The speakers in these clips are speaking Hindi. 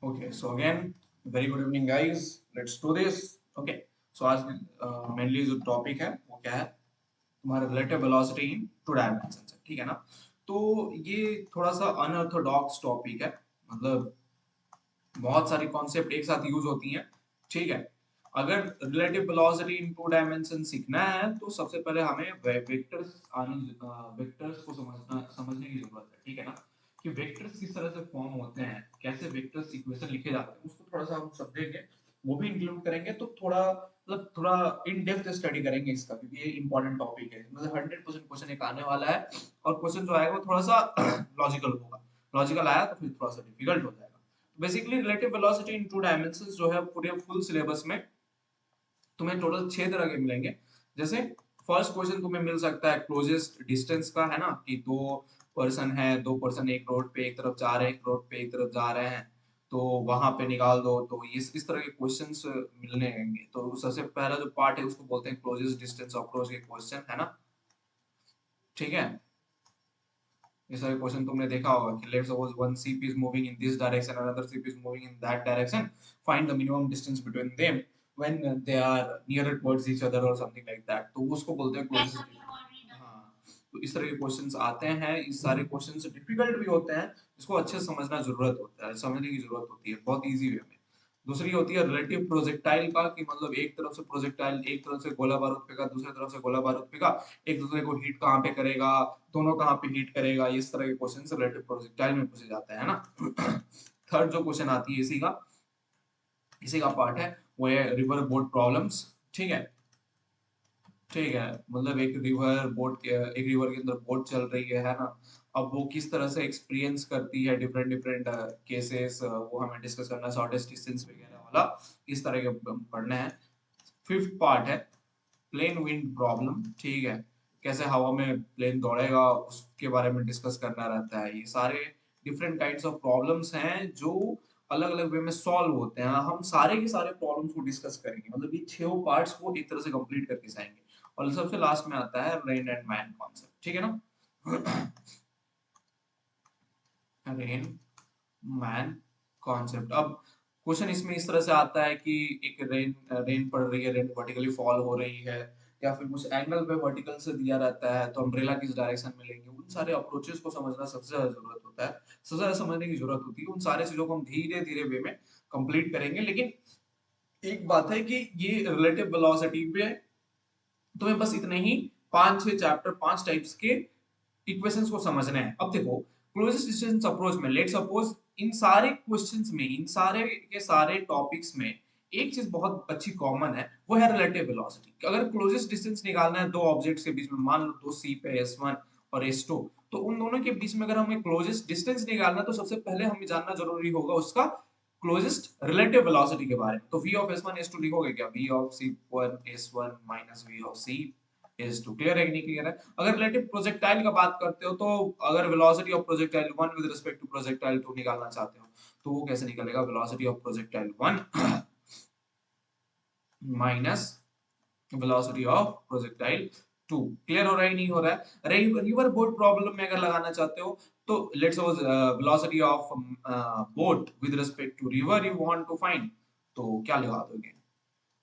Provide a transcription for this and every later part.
Okay, so again, very good evening, guys. Let's do this. Okay, so आज मेनली जो टॉपिक है वो क्या है, तुम्हारा relative velocity in two dimension है, ठीक है ना। तो ये थोड़ा सा अनऑर्थोडॉक्स टॉपिक है, मतलब बहुत सारी कॉन्सेप्ट एक साथ यूज होती हैं, ठीक है। अगर relative velocity in two dimension सीखना है तो सबसे पहले हमें वेक्टर्स वेक्टर्स को समझने की जरूरत है, ठीक है ना। कि वेक्टर्स किस तरह से फॉर्म होते हैं, कैसे वेक्टर्स इक्वेशन लिखे जाते हैं, उसको थोड़ा सा हम समझेंगे, वो भी इंक्लूड करेंगे। तो थोड़ा मतलब थोड़ा इन डेप्थ स्टडी करेंगे इसका, क्योंकि ये इंपॉर्टेंट टॉपिक है, मतलब 100% क्वेश्चन एक आने वाला है। और क्वेश्चन जो आएगा वो थोड़ा सा लॉजिकल होगा, लॉजिकल आया तो फिर थोड़ा सा डिफिकल्ट हो जाएगा। Basically relative velocity in to dimensions जो है पूरे फुल सिलेबस में तुम्हें टोटल 6 तरह के मिलेंगे। जैसे फर्स्ट क्वेश्चन तुम्हें मिल सकता है क्लोजेस्ट डिस्टेंस का, है ना, कि दो पर्सन एक रोड पे एक तरफ जा रहे हैं, एक रोड पे एक तरफ जा रहे हैं, तो वहां पे निकाल दो। तो इस तरह के क्वेश्चंस मिलने होंगे। तो सबसे पहला जो पार्ट है उसको बोलते हैं क्लोजेस्ट डिस्टेंस अप्रोच के क्वेश्चन, है ना, ठीक है। ये सारे क्वेश्चन तुमने देखा होगा कि let's suppose one ship is moving in this direction, another ship is moving in that direction, find the minimum distance between them when they are near towards each other और समथिंग लाइक दैट। तो उसको बोलते हैं क्लोजेस्ट। हाँ, तो इस तरह के क्वेश्चंस आते हैं। इस सारे क्वेश्चंस डिफिकल्ट भी होते हैं, इसको अच्छे से समझना जरूरत होता है, समझने की जरूरत होती है बहुत इजी वे में। दूसरी होती है रिलेटिव प्रोजेक्टाइल का, कि मतलब एक तरफ से प्रोजेक्टाइल, एक तरफ से गोला बारूद फेंका, दूसरी तरफ से गोला बारूद फेंका, एक दूसरे को हिट कहाँ पे करेगा, दोनों कहाँ पे हिट करेगा, इस तरह के क्वेश्चन रिलेटिव प्रोजेक्टाइल में पूछे जाते हैं ना। थर्ड जो क्वेश्चन आती है इसी का पार्ट है, वो है रिवर बोट प्रॉब्लम्स, ठीक है। ठीक है, मतलब एक रिवर के अंदर बोट चल रही है ना। अब वो किस तरह से एक्सपीरियंस करती है डिफरेंट डिफरेंट केसेस, वो हमें डिस्कस करना है, शॉर्टेस्ट डिस्टेंस वगैरह वाला, इस तरह के पढ़ना है। फिफ्थ पार्ट है प्लेन विंड प्रॉब्लम, ठीक है। कैसे हवा में प्लेन दौड़ेगा उसके बारे में डिस्कस करना रहता है। ये सारे डिफरेंट काइंड्स ऑफ प्रॉब्लम्स हैं जो अलग अलग वे में सॉल्व होते हैं। हम सारे के सारे प्रॉब्लम्स को डिस्कस करेंगे, मतलब ये 6 पार्ट्स को एक तरह से कंप्लीट करके जाएंगे। और सबसे लास्ट में आता है रेन एंड मैन कॉन्सेप्ट, ठीक है ना। Rain man concept. अब क्वेश्चन इसमें इस तरह से आता है कि एक रेन रेन पड़ रही है, रेन वर्टिकली फॉल हो रही है, या फिर कुछ एंगल पे वर्टिकल से दिया रहता है, तो अम्ब्रेला किस डायरेक्शन में लेंगे। उन सारे अप्रोचेस को समझना सबसे ज्यादा जरूरत होता है, सबसे ज्यादा समझने की जरूरत होती है। उन सारे चीजों को हम धीरे धीरे वे में कंप्लीट करेंगे। लेकिन एक बात है कि ये रिलेटिव वेलोसिटी पे तुम्हें बस इतने ही 5-6 चैप्टर, 5 टाइप्स के इक्वेशंस को समझना है। अब देखो, क्लोजेस्ट डिस्टेंस अप्रोच में लेट्स सपोज इन सारे क्वेश्चंस में, इन सारे के सारे टॉपिक्स में एक चीज बहुत अच्छी कॉमन है, वो है रिलेटिव वेलोसिटी। अगर क्लोजेस्ट डिस्टेंस निकालना है दो ऑब्जेक्ट्स के बीच में, मान लो दो सी पे S1 और S2, तो उन दोनों के बीच में अगर हमें क्लोजेस्ट डिस्टेंस निकालना है तो सबसे पहले हमें जानना जरूरी होगा उसका क्लोजेस्ट रिलेटिव वेलोसिटी के बारे में। तो v ऑफ S1 S2 लिखोगे क्या, v of C1 S1 minus v of C S2। Clear है कि नहीं क्लियर है। अगर रिलेटिव प्रोजेक्टाइल का बात करते हो, तो अगर velocity of projectile 1 with respect to projectile 2 निकालना चाहते हो, तो वो कैसे निकलेगा, velocity of projectile 1 minus velocity of projectile 2। Clear हो रहा है नहीं हो रहा है। रिवर बोट प्रॉब्लम में अगर लगाना चाहते हो, तो let's suppose velocity of boat with respect to river you want to find, तो क्या लगा दोगे,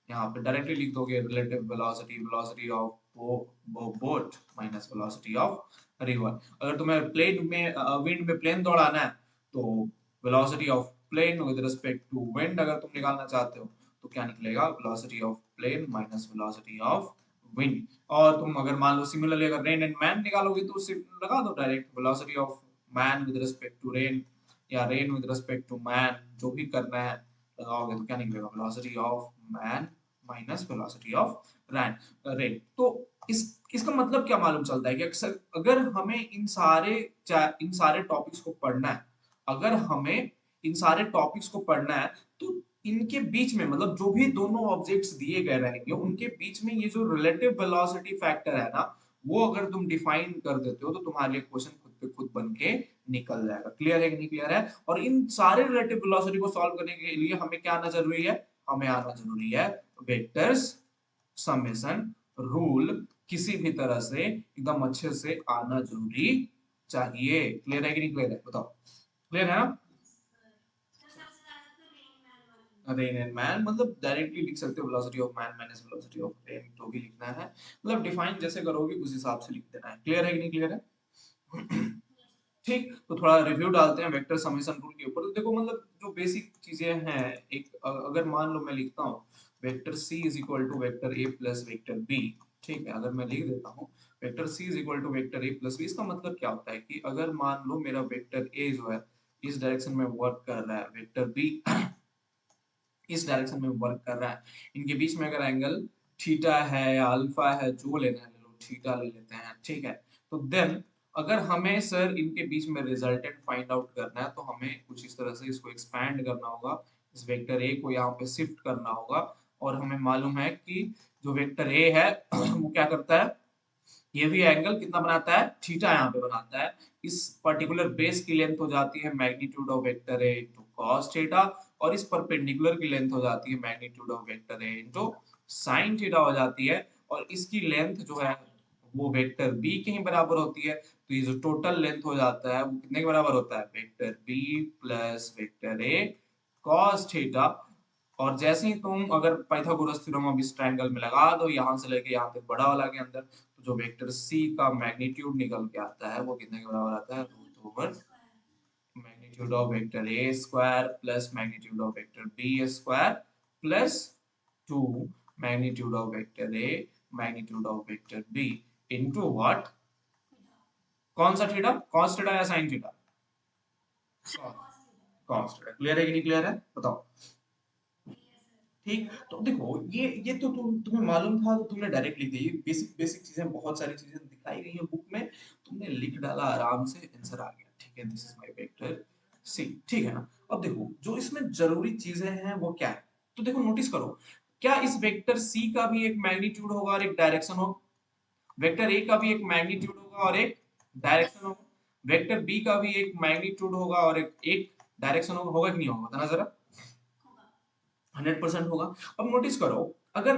यहाँ पे डायरेक्टली लिख दोगे relative velocity, velocity of boat minus velocity of river. अगर तुम्हें प्लेन में विंड में प्लेन दौड़ाना है, तो velocity of plane with respect to wind अगर तुम निकालना चाहते हो, तो क्या निकलेगा, velocity of plane minus velocity of wind. और तुम अगर मान लो सिमिलरली अगर रेन एंड मैन निकालोगे, तो लगा दो direct velocity of man with respect to rain, या rain with respect to man, जो भी करना है लगाओगे, तो क्या निकलेगा, velocity of man minus velocity of rain. तो इसका मतलब क्या मालूम चलता है कि अक्सर अगर हमें इन सारे टॉपिक्स को पढ़ना है, अगर हमें इन सारे टॉपिक्स को पढ़ना है, तो इनके बीच में मतलब जो भी दोनों ऑब्जेक्ट्स दिए गए रहेंगे उनके बीच में ये जो रिलेटिव वेलोसिटी फैक्टर है ना, वो अगर तुम डिफाइन कर देते हो, तो तुम्हारे लिए क्वेश्चन खुद पे खुद बन के निकल जाएगा। क्लियर है कि नहीं क्लियर है। और इन सारे रिलेटिव वेलोसिटी को सॉल्व करने के लिए हमें क्या आना जरूरी है, हमें आना जरूरी है वेक्टर्स समेशन रूल, किसी भी तरह से एकदम अच्छे से आना जरूरी चाहिए। क्लियर है कि नहीं क्लियर है, बताओ। क्लियर है ना। रेन एंड मैन, मतलब डायरेक्टली लिख सकते हो velocity of man minus velocity of rain, तो भी लिखना है, मतलब डिफाइन जैसे करोगे उस हिसाब से लिख देना है। क्लियर है कि नहीं क्लियर है? ठीक, तो थोड़ा रिव्यू डालते हैं वेक्टर समेशन रूल के ऊपर। तो देखो मतलब जो बेसिक चीजें हैं, एक अगर मान लो मैं लिखता हूँ vector c is equal to vector a plus vector b, ठीक है, अगर मैं लिख देता हूँ vector c is equal to vector a plus b, इसका मतलब क्या होता है कि अगर मान लो मेरा वेक्टर a जो है इस डायरेक्शन में वर्क कर रहा है, वेक्टर b इस डायरेक्शन में वर्क कर रहा है, इनके बीच में अगर एंगल थीटा है या अल्फा है, जो लेना है ले लो, थीटा ले लेते हैं, ठीक है, तो देन अगर हमें सर इनके बीच में रिजल्टेंट फाइंड आउट करना है तो हमें कुछ इस तरह से इसको एक्सपैंड करना होगा, इस वेक्टर ए को यहाँ पे शिफ्ट करना होगा, और हमें मालूम है कि जो वेक्टर ए है वो क्या करता है, ये भी एंगल कितना बनाता है, थीटा यहाँ पे बनाता है, इस पर्टिकुलर बेस की लेंथ हो जाती है magnitude of vector A into cos theta, और इस परपेंडिकुलर की लेंथ हो जाती है magnitude of vector A into sin theta हो जाती है, और इसकी लेंथ जो है वो वेक्टर बी के ही बराबर होती है, तो ये जो टोटल लेंथ हो जाता है वो कितने के बराबर होता है, vector B plus vector A cos theta, और जैसे ही तुम अगर पाइथागोरस थ्योरम अब इस ट्रायंगल में लगा दो यहाँ से लेके यहाँ तक बड़ा वाला के अंदर, तो जो वेक्टर c का मैग्नीट्यूड निकल के आता है वो कितने के बराबर आता है, root over magnitude of vector a square plus magnitude of vector b square plus 2 magnitude of vector a magnitude of vector b into what, कौन सा थीटा, cos थीटा या sin theta, cos theta. Clear है कि नहीं क्लियर है, बताओ। ठीक, तो देखो ये तो तुम्हें मालूम था तो तुमने डायरेक्ट लिख दी, बेसिक बेसिक चीजें, बहुत सारी चीजें दिखाई गई है बुक में, तुमने लिख डाला आराम से, आंसर आ गया, ठीक है, this is my vector C, ठीक है ना। अब देखो जो इसमें जरूरी चीजें हैं वो क्या है, तो देखो नोटिस करो, क्या इस वेक्टर सी का भी एक मैग्नीट्यूड होगा और एक डायरेक्शन होगा, वेक्टर ए का भी एक मैग्नीट्यूड होगा और एक डायरेक्शन होगा, वेक्टर बी का भी एक मैग्नीट्यूड होगा और एक डायरेक्शन होगा, होगा कि नहीं होगा, बताना जरा। 100% होगा। अब नोटिस करो, अगर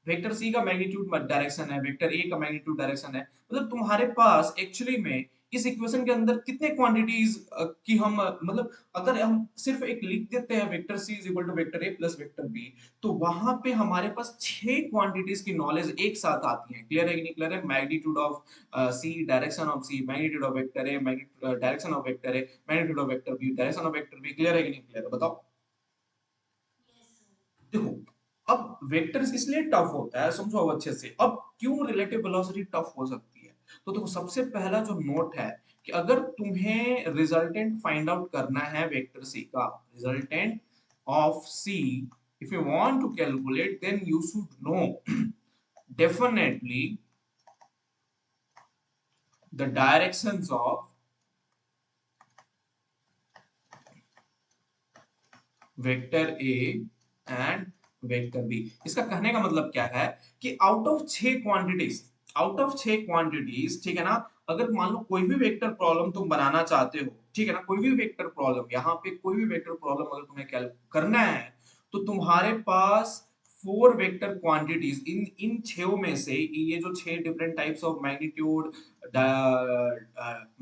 वेक्टर सी का मैग्नीट्यूड डायरेक्शन है, वेक्टर ए का मैग्नीट्यूड डायरेक्शन है, मतलब तुम्हारे पास एक्चुअली में इस इक्वेशन के अंदर कितने क्वांटिटीज की हम मतलब अगर हम सिर्फ एक लिख देते हैं vector C is equal to vector A plus vector B, तो वहां पे हमारे पास 6 क्वांटिटीज की नॉलेज एक साथ आती है। क्लियर है कि नहीं क्लियर है, magnitude of C, direction of C, magnitude of vector A, direction of vector A, magnitude of vector B, direction of vector B. Clear है कि नहीं क्लियर है, बताओ। देखो अब वेक्टर्स इसलिए टफ होता है, समझो अब अच्छे से, अब क्यों रिलेटिव वेलोसिटी टफ हो सकती है, तो देखो सबसे पहला जो नोट है कि अगर तुम्हें रिजल्टेंट फाइंड आउट करना है वेक्टर सी का, resultant of C, if you want to calculate then you should know definitely the directions of vector A and vector B. इसका कहने का मतलब क्या है कि आउट ऑफ छह क्वांटिटीज, ठीक है ना, अगर मान लो कोई भी वेक्टर प्रॉब्लम तुम बनाना चाहते हो, ठीक है ना, कोई भी वेक्टर प्रॉब्लम, यहाँ पे कोई भी वेक्टर प्रॉब्लम अगर तुम्हें करना है, तो तुम्हारे पास 4 वेक्टर क्वांटिटीज, इन इन छह में से, ये जो 6 different types of magnitude,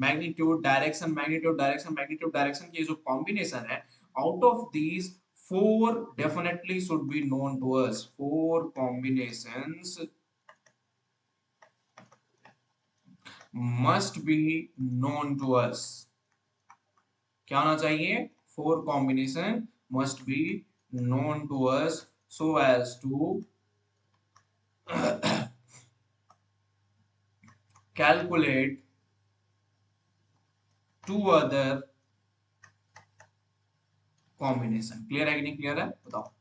magnitude direction, magnitude direction की जो कॉम्बिनेशन है, out of these 4 definitely should be known to us, 4 combinations must be known to us। क्या होना चाहिए, 4 combination must be known to us so as to calculate 2 other combination। Clear है कि नहीं क्लियर है, बताओ।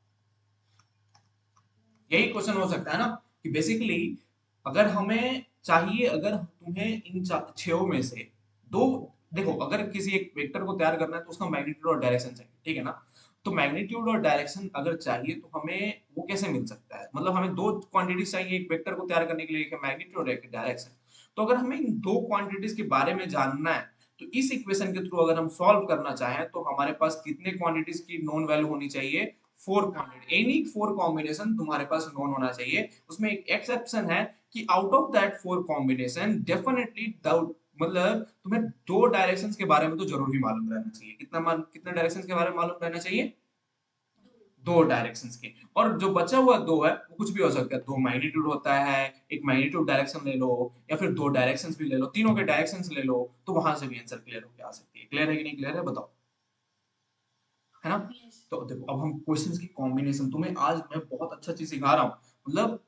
यही क्वेश्चन हो सकता है ना कि बेसिकली अगर हमें चाहिए, अगर तुम्हें इन छह में से दो, देखो अगर किसी एक वेक्टर को तैयार करना है तो उसका मैग्नीट्यूड और डायरेक्शन चाहिए, ठीक है ना, तो मैग्नीट्यूड और डायरेक्शन अगर चाहिए तो हमें वो कैसे मिल सकता है, मतलब हमें 2 क्वांटिटीज चाहिए एक वेक्टर को तैयार करने के लिए, एक मैग्नीट्यूड और एक डायरेक्शन। तो अगर हमें इन 2 क्वांटिटीज के बारे में जानना है, तो इस इक्वेशन के थ्रू अगर हम सॉल्व करना चाहें तो हमारे पास कितने क्वांटिटीज की नोन वैल्यू होनी चाहिए, 4 क्वांटिटी, एनी 4 कॉम्बिनेशन तुम्हारे पास नोन होना चाहिए। उसमें एक एक्सेप्शन है कि out of that 4 combination definitely मतलब तुम्हें 2 डायरेक्शंस के बारे में तो जरूर ही मालूम रहना चाहिए। कितना डायरेक्शंस के बारे में मालूम रहना चाहिए, दो डायरेक्शंस के, और जो बचा हुआ दो है वो कुछ भी हो सकता है, दो मैग्नीट्यूड होता है, एक मैग्नीट्यूड डायरेक्शन ले लो या फिर दो डायरेक्शंस भी ले लो, तीनों के डायरेक्शंस ले लो, तो वहां से भी आंसर क्लियर होके आ सकती है। क्लियर है कि नहीं क्लियर है बताओ, है ना? तो देखो अब हम क्वेश्चंस की कॉम्बिनेशन, तुम्हें आज मैं बहुत अच्छा चीज सिखा रहा हूँ, मतलब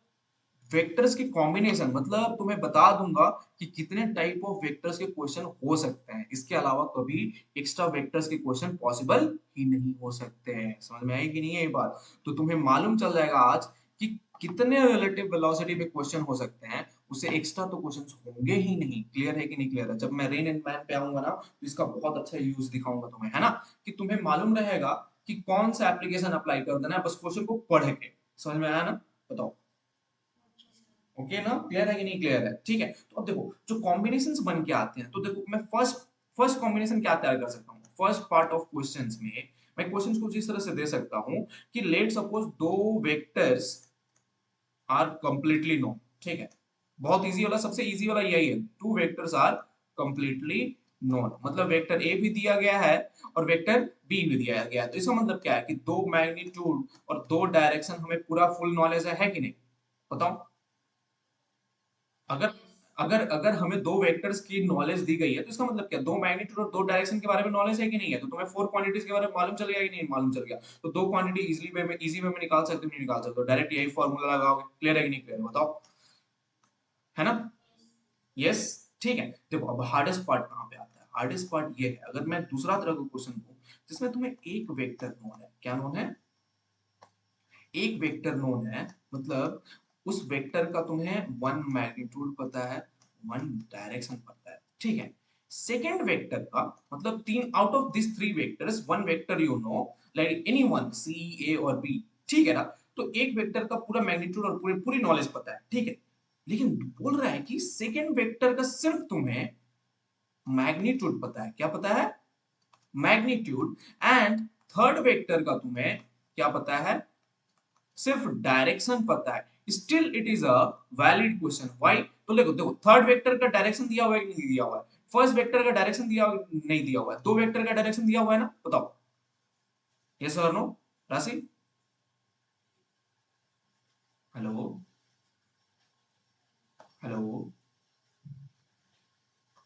वेक्टर्स की कॉम्बिनेशन, मतलब तुम्हें बता दूंगा कि कितने टाइप ऑफ वेक्टर्स के क्वेश्चन हो सकते हैं, इसके अलावा कभी एक्स्ट्रा वेक्टर्स के क्वेश्चन पॉसिबल ही नहीं हो सकते हैं। समझ में आई कि नहीं है ये बात? तो तुम्हें मालूम चल जाएगा आज कि कितने रिलेटिव वेलोसिटी पे क्वेश्चन हो सकते हैं, उससे एक्स्ट्रा तो क्वेश्चंस होंगे ही नहीं। क्लियर है कि नहीं क्लियर है? जब मैं रेन एंड मैन पे आऊंगा ना तो इसका बहुत अच्छा यूज दिखाऊंगा तुम्हें, है ना, कि तुम्हें मालूम रहेगा कि कौन सा एप्लीकेशन अप्लाई कर देना है, बस क्वेश्चन को पढ़ के। समझ में आया ना? बताओ। ओके ना? क्लियर है कि नहीं क्लियर है? ठीक है, तो अब देखो जो कॉम्बिनेशंस बन के आते हैं, तो देखो मैं फर्स्ट फर्स्ट कॉम्बिनेशन क्या तैयार कर सकता हूँ फर्स्ट पार्ट ऑफ क्वेश्चंस में। मैं क्वेश्चंस को इस तरह से दे सकता हूँ कि लेट सपोज दो वेक्टर्स आर कंप्लीटली नोन। ठीक है, बहुत इजी वाला, सबसे इजी वाला यही है, two vectors are completely known, मतलब वेक्टर ए भी दिया गया है और वेक्टर बी भी दिया गया है, तो इसका मतलब क्या है कि दो मैग्नीट्यूड और दो डायरेक्शन हमें पूरा फुल नॉलेज है कि नहीं? बताओ। अगर अगर अगर हमें दो वेक्टर्स की नॉलेज दी गई है तो इसका मतलब क्या, दो मैग्नीट्यूड और दो डायरेक्शन के बारे में नॉलेज है कि नहीं है? तो तुम्हें फोर क्वांटिटीज के बारे में मालूम चल गया कि नहीं मालूम चल गया? तो दो क्वांटिटी इजी वे में निकाल सकते हो नहीं निकाल सकते हो? डायरेक्ट यही फॉर्मूला लगाओगे। क्लियर है कि नहीं क्लियर बताओ, है ना? यस। ठीक है, देखो अब हार्डेस्ट पार्ट कहाँ पे आता है? हार्डेस्ट पार्ट ये है, अगर मैं दूसरा तरह का क्वेश्चन दूं जिसमें तुम्हें एक वेक्टर नोन है, क्या नोन है? एक वेक्टर नोन है, मतलब उस वेक्टर का तुम्हें वन मैग्नीट्यूड पता है, वन डायरेक्शन पता है। ठीक है, सेकेंड वेक्टर का मतलब तीन out of this three vectors one vector you know, like any one C A और बी। ठीक है ना? तो एक वेक्टर का पूरा मैग्नीट्यूड और पूरी पूरी नॉलेज पता है। ठीक है, लेकिन बोल रहा है कि सेकेंड वेक्टर का सिर्फ तुम्हें मैग्नीट्यूड पता है। क्या पता है? मैग्नीट्यूड। एंड थर्ड वेक्टर का तुम्हें क्या पता है? सिर्फ डायरेक्शन पता है। Still it is a valid question. Why? तो देखो देखो, थर्ड वेक्टर का डायरेक्शन दिया हुआ है कि नहीं दिया हुआ है? फर्स्ट वेक्टर का डायरेक्शन दिया नहीं दिया हुआ है? दो वेक्टर का डायरेक्शन दिया हुआ है ना? बताओ, यस और नो? राशि, हेलो, हेलो।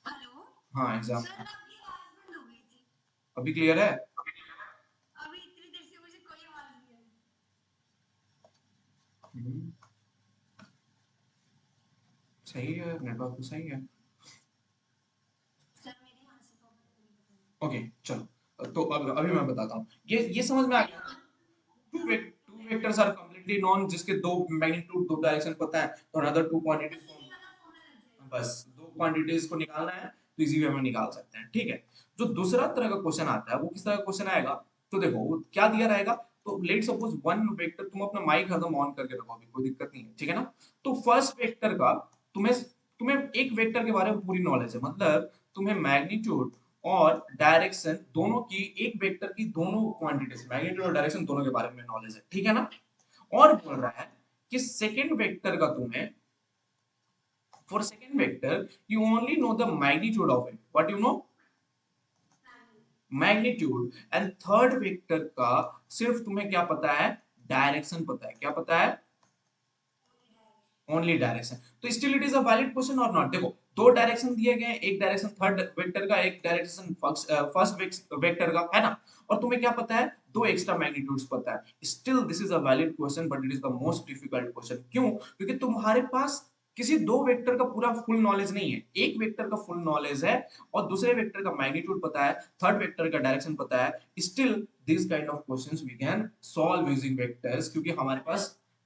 हेलो। हाँ एग्जाम, सर आपकी आवाज बंद हो गई थी। अभी क्लियर है? अभी इतनी देर से मुझे कोई आवाज नहीं आई। हम्म, सही है, नेटवर्क तो सही है। सर मेरे यहाँ से प्रॉब्लम है, नहीं पता नहीं। ओके चलो, तो अब अभी मैं बताता हूँ, ये समझ में आ गया ना? Two vectors are completely known, जिसके दो मैग्नीट्यूड दो डायरेक्शन पता है, तो अनदर टू क्वांटिटीज बस यही वाला फॉर्मूला लग जाएगा। बस दो क्वांटिटीज को निकालना है, तो इजी वे में निकाल सकते हैं। ठीक है, जो दूसरा तरह का क्वेश्चन आता है वो किस तरह का क्वेश्चन आएगा? तो देखो वो क्या दिया रहेगा, तो लेट सपोज वन वेक्टर, तुम अपना माइक हरदम ऑन करके रखो, अभी कोई दिक्कत नहीं है, ठीक है ना? तो फर्स्ट वेक्टर का तुम्हें तुम्हें एक वेक्टर के बारे में पूरी नॉलेज है, मतलब तुम्हें मैग्नीट्यूड और डायरेक्शन दोनों की, एक वेक्टर की दोनों क्वांटिटीज मैग्नीट्यूड और डायरेक्शन दोनों के बारे में नॉलेज है। ठीक है ना? और बोल रहा है कि सेकंड वेक्टर का तुम्हें, for second vector you only know the magnitude of it, what you know? Magnitude. And third vector का सिर्फ तुम्हें क्या पता है? डायरेक्शन पता है। क्या पता है? Only direction. तो still it is a valid question और नॉट? देखो दो डायरेक्शन दिए गए हैं, एक डायरेक्शन थर्ड वेक्टर का, एक डायरेक्शन फर्स्ट वेक्टर का, है ना? और तुम्हें क्या पता है? दो एक्स्ट्रा मैग्नीट्यूड्स पता है। Still this is a valid question but it is the most difficult question. क्यों? क्योंकि तुम्हारे पास किसी दो वेक्टर का पूरा फुल नॉलेज नहीं है, एक वेक्टर का फुल नॉलेज है और दूसरे वेक्टर का मैग्नीट्यूड पता है, थर्ड वेक्टर का डायरेक्शन पता है। Still this kind of questions we can solve using vectors, क्योंकि हमारे पास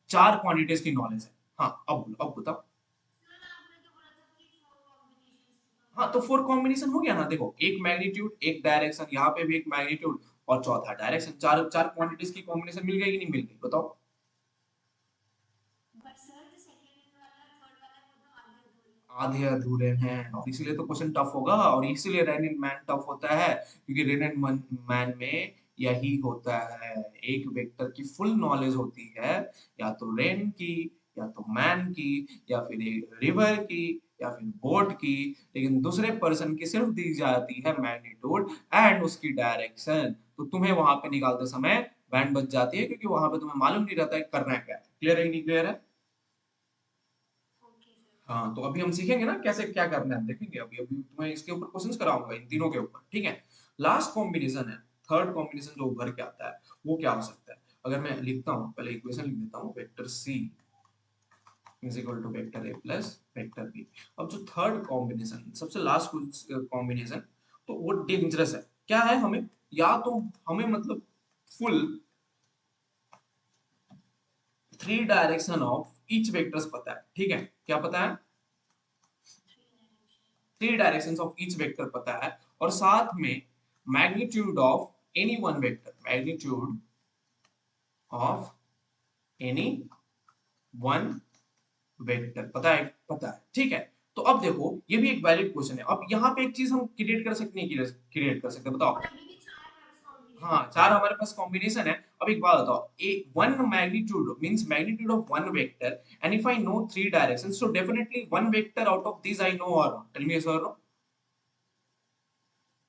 चार क्वांटिटीज की नॉलेज है। हाँ अब बोलो, अब बताओ। सर आपने तो बोला था कि फोर कॉम्बिनेशंस की हाँ तो फोर कॉम्बिनेशन हो गया ना? देखो एक मैग्नीट्यूड एक डायरेक्शन, यहाँ पे भी एक मैग्नीट्यूड और चौथा डायरेक्शन, चार चार क्वांटिटीज की कॉम्बिनेशन मिल गई कि नहीं मिल गई? बताओ। बट सर जो सेकंड वाला थर्ड वाला है वो तो आधे अधूरे हैं। आधे अधूरे हैं, और इसीलिए तो क्वेश्चन टफ होगा, और इसीलिए रेन इन मैन टफ होता है, क्योंकि रेन इन मैन में यही होता है, एक वेक्टर की फुल नॉलेज होती है, या तो रेन की, या तो मैन की, या फिर एक रिवर की, या फिर बोट की, लेकिन दूसरे पर्सन की सिर्फ दी जाती है मैग्नीट्यूड एंड उसकी डायरेक्शन। तो तुम्हें वहां पे निकालते समय बैंड बज जाती है, क्योंकि वहां पे तुम्हें मालूम नहीं रहता है करना है क्या है। क्लियर है कि नहीं क्लियर है? Okay sir. हाँ, तो अभी हम सीखेंगे ना कैसे क्या करना है, देखेंगे अभी अभी तुम्हें इसके ऊपर क्वेश्चंस कराऊंगा इन तीनों के ऊपर, ठीक है। लास्ट कॉम्बिनेशन है, थर्ड कॉम्बिनेशन जो उभर के आता है वो क्या हो सकता है। अगर मैं लिखता हूँ, पहले इक्वेशन लिख देता हूँ, vector C is equal to vector A plus vector B. अब जो थर्ड कॉम्बिनेशन, सबसे लास्ट कॉम्बिनेशन, तो वो डेंजरस है। क्या है, हमें या तो हमें मतलब full three direction of each vectors पता है, ठीक है। क्या पता है? Three dimension. Three directions of each vector पता है, और साथ में magnitude of any one vector, magnitude of any one vector पता है, ठीक है। तो अब देखो ये भी एक वैलिड क्वेश्चन है। अब यहाँ पे एक चीज हम क्रिएट कर सकते हैं, क्रिएट कर सकते हैं, बताओ। और अभी भी चार हमारे हाँ, कॉम्बिनेशन चार हमारे पास कॉम्बिनेशन है। अब एक बात बताओ, A one magnitude means magnitude of one vector, and if I know three directions, so definitely one vector out of this I know और नॉट, टेल मी यस और नो।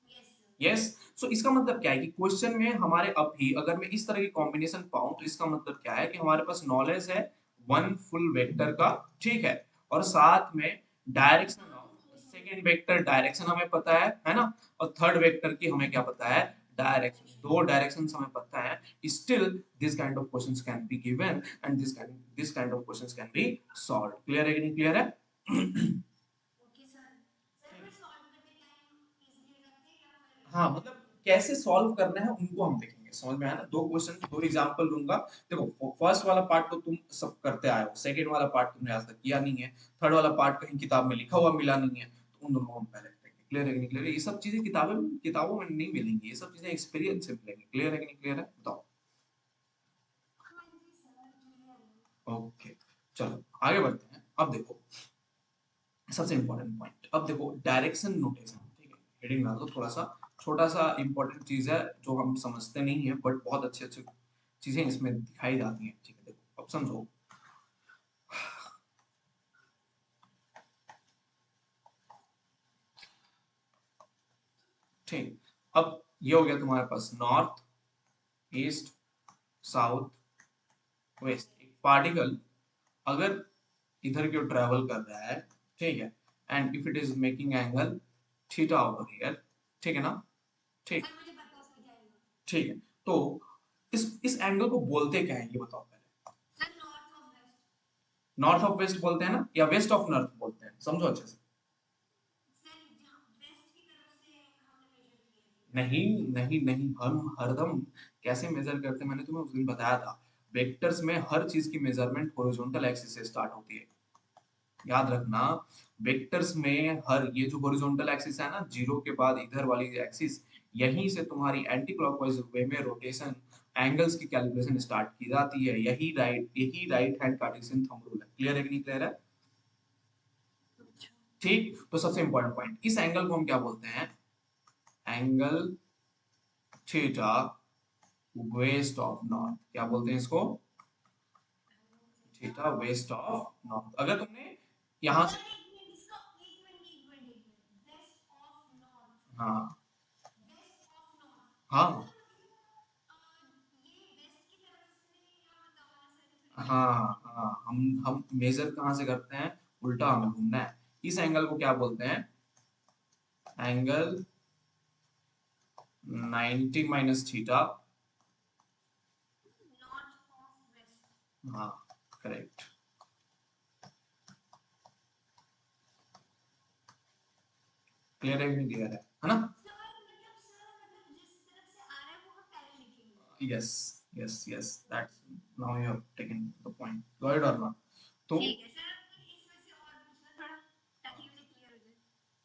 है। Yes sir. यस। सो इसका मतलब क्या है कि क्वेश्चन में हमारे अभी अगर मैं इस तरह की कॉम्बिनेशन पाऊं, तो इसका मतलब क्या है कि हमारे पास नॉलेज है वन फुल वेक्टर का, ठीक है। और साथ में direction of second vector direction हमें पता है ना। और थर्ड वेक्टर की हमें क्या पता है, डायरेक्शन, दो डायरेक्शंस हमें पता है। Still this kind of questions can be given, and this kind of questions can be solved. Clear है कि नहीं क्लियर है? Okay sir. सर फिर सॉल्व करने टाइम इजीली रखते हैं या फिर हाँ, डिफिकल्ट मतलब करते कैसे सॉल्व करना है उनको हम देखेंगे, समझ में आया ना। दो क्वेश्चन, दो एग्जांपल दूंगा। देखो फर्स्ट वाला पार्ट तो तुम सब करते आए हो, सेकंड वाला पार्ट तुमने आज तक किया नहीं है, थर्ड वाला पार्ट कहीं किताब में लिखा हुआ मिला नहीं है, तो उन दोनों को हम पहले करेंगे। क्लियर है कि नहीं क्लियर है? ये सब चीजें किताबों में नहीं मिलेंगी, ये सब चीजें एक्सपीरियंस से मिलेंगी। क्लियर है कि नहीं क्लियर है, बताओ। हैं? हाँ जी सर क्लियर है। ओके, चलो आगे बढ़ते हैं। अब देखो सबसे इंपॉर्टेंट पॉइंट, अब देखो डायरेक्शन नोटेशन, ठीक है। हेडिंग डाल दो थोड़ा सा, छोटा सा इंपॉर्टेंट चीज है जो हम समझते नहीं है, बट बहुत अच्छे अच्छे चीजें इसमें दिखाई जाती हैं, ठीक है। देखो अब समझो, ठीक। अब ये हो गया तुम्हारे पास नॉर्थ, ईस्ट, साउथ, वेस्ट। एक पार्टिकल अगर इधर की ओर ट्रेवल कर रहा है, ठीक है, and if it is making angle theta over here, ठीक है ना, ठीक। सर मुझे पता है उसका क्या आएगा। ठीक है, तो इस एंगल को बोलते क्या है ये बताओ पहले। Sir north of west. North of west बोलते हैं ना, या वेस्ट ऑफ नॉर्थ बोलते हैं, समझो अच्छे से। सर जहाँ वेस्ट की तरफ से हमने मेजर किया है। नहीं नहीं नहीं, हम हरदम कैसे मेजर करते हैं, मैंने तुम्हें उस दिन बताया था। वेक्टर्स में हर चीज की मेजरमेंट हॉरिजॉन्टल एक्सिस से स्टार्ट होती है, याद रखना। वेक्टर्स में हर ये जो हॉरिजॉन्टल एक्सिस है ना, जीरो के बाद इधर वाली एक्सिस, यहीं से तुम्हारी एंटी क्लॉकवाइज वे में रोटेशन, एंगल्स की कैलकुलेशन स्टार्ट की जाती है। यही right hand Cartesian thumb rule है। क्लियर है कि नहीं क्लियर है? अच्छा। ठीक, तो सबसे इंपॉर्टेंट पॉइंट, इस एंगल को हम क्या बोलते हैं, angle theta west of north. क्या बोलते हैं इसको? Theta west of north. अगर तुमने यहां सर से, एक मिनट इसका एक मिनट वेस्ट ऑफ नॉर्थ। हाँ वेस्ट ऑफ नॉर्थ हाँ सर मतलब ये वेस्ट की तरफ से या मतलब वाला सर या फिर ईस्ट की हाँ तरफ हाँ, हम मेजर कहाँ से करते हैं, उल्टा हमें घूमना है। इस एंगल को क्या बोलते हैं, एंगल 90 माइनस थीटा। से नॉर्थ ऑफ वेस्ट। हाँ, करेक्ट। क्लियर है कि नहीं क्लियर है ना? सर मतलब जिस तरफ से आ रहा है वो हम पहले लिखेंगे। Yes yes yes, that's, now you have taken the point, got it और नॉट? तो ठीक है सर इसमें से और पूछना थोड़ा ताकि मुझे क्लियर हो जाए।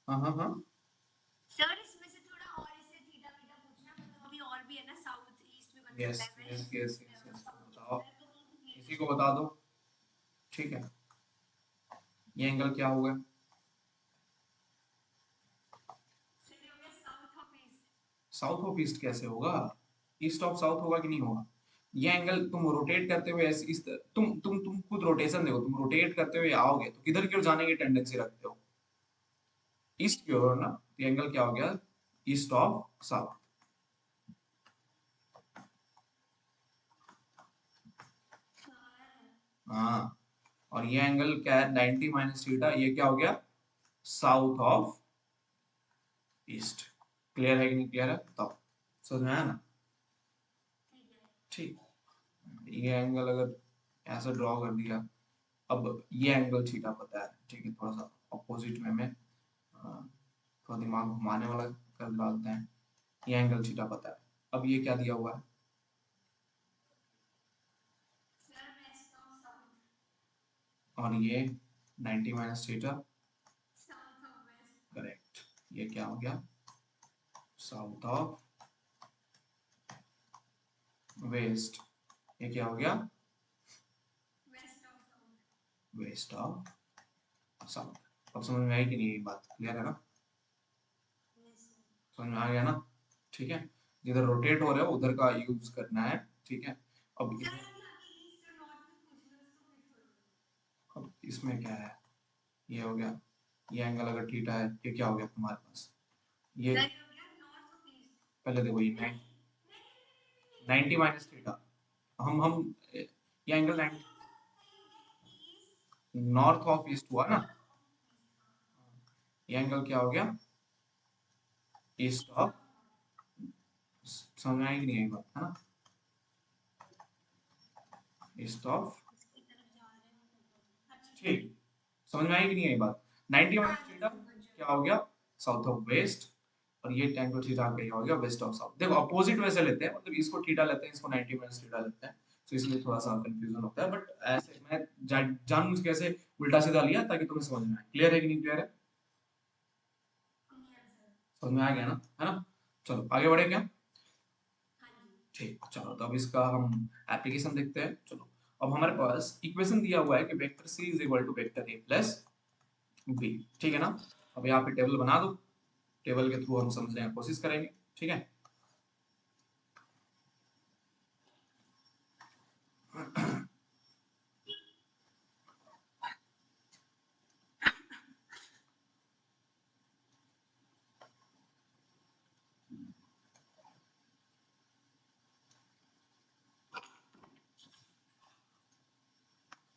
हाँ हाँ हाँ, सर इसमें से थोड़ा और इससे थीटा बीटा पूछना मतलब अभी और भी है ना साउथ ईस्ट भी बन यस सकता है yes west yes yes yes, south भी बताओ, सकता है तो उनको क्लियर इसी करना को है। बता दो, ठीक है। ये एंगल क्या होगा? सर ये हो गया south of east. South of east कैसे होगा? ईस्ट ऑफ साउथ होगा कि नहीं होगा? ये एंगल तुम रोटेट करते हुए ऐसे तुम खुद रोटेशन देखो, तुम रोटेट करते हुए आओगे तो किधर की ओर जाने की टेंडेंसी रखते हो, ईस्ट की ओर ना। तो ये एंगल क्या हो गया, ईस्ट ऑफ साउथ। हाँ, और ये एंगल क्या है 90 माइनस थीटा, ये क्या हो गया साउथ ऑफ ईस्ट। क्लियर है कि नहीं क्लियर है बताओ, समझ में आया ना। ठीक, ये एंगल अगर ऐसा ड्रॉ कर दिया, अब ये एंगल थीटा पता है, ठीक है, थोड़ा सा अपोजिट में मैं थोड़ा दिमाग घुमाने वाला कर डालते हैं। ये एंगल थीटा पता है, अब ये क्या दिया हुआ है, सर वेस्ट ऑफ साउथ। और ये 90 minus theta, south of west. Correct, ये क्या हो गया साउथ ऑफ वेस्ट, ये क्या हो गया west of south. West of south. अब समझ में आई कि नहीं, ये बात क्लियर है ना, यस सर। समझ में आ गया ना। ठीक है, जिधर रोटेट हो रहा है उधर का यूज करना है, ठीक है। अब सर इधर, अभी आगे ईस्ट और नॉर्थ में पूछना है तो फिर छोड़ो। अब इसमें क्या है, ये हो गया, ये एंगल अगर थीटा है, ये क्या हो गया तुम्हारे पास, ये सर ये हो गया नॉर्थ ऑफ ईस्ट। पहले देखो, ये नहीं नहीं नहीं 90 माइनस थीटा, हम ये एंगल 90 नॉर्थ ऑफ ईस्ट हुआ ना, ये एंगल क्या हो गया ईस्ट ऑफ, समझ में आएगी नहीं आई बात है ना, ईस्ट ऑफ, इसकी तरफ जा रहे हैं। अच्छा ठीक, समझ में आएगी नहीं आई बात। 90 हाँ माइनस जी थीटा समझ क्या हो गया साउथ ऑफ वेस्ट, और ये एंगल थीटा क्या हो गया वेस्ट ऑफ साउथ। देखो अपोजिट वैसे लेते हैं, मतलब इसको थीटा लेते हैं, इसको 90 माइनस थीटा लेते हैं, तो इसलिए थोड़ा सा कंफ्यूजन होता है, बट ऐसे मैं जानबूझ के ऐसे उल्टा सीधा लिया ताकि तुम्हें समझ में आए। क्लियर है कि नहीं क्लियर है, क्लियर सर। समझ में आ गया ना, है ना। चलो आगे बढ़े क्या, हाँ जी। ठीक, चलो तो अब इसका हम एप्लीकेशन देखते हैं। चलो, अब हमारे पास इक्वेशन दिया हुआ है कि vector C is equal to vector A plus B, ठीक है ना। अब यहाँ पे टेबल बना दो, टेबल के थ्रू हम समझने की कोशिश करेंगे, ठीक है।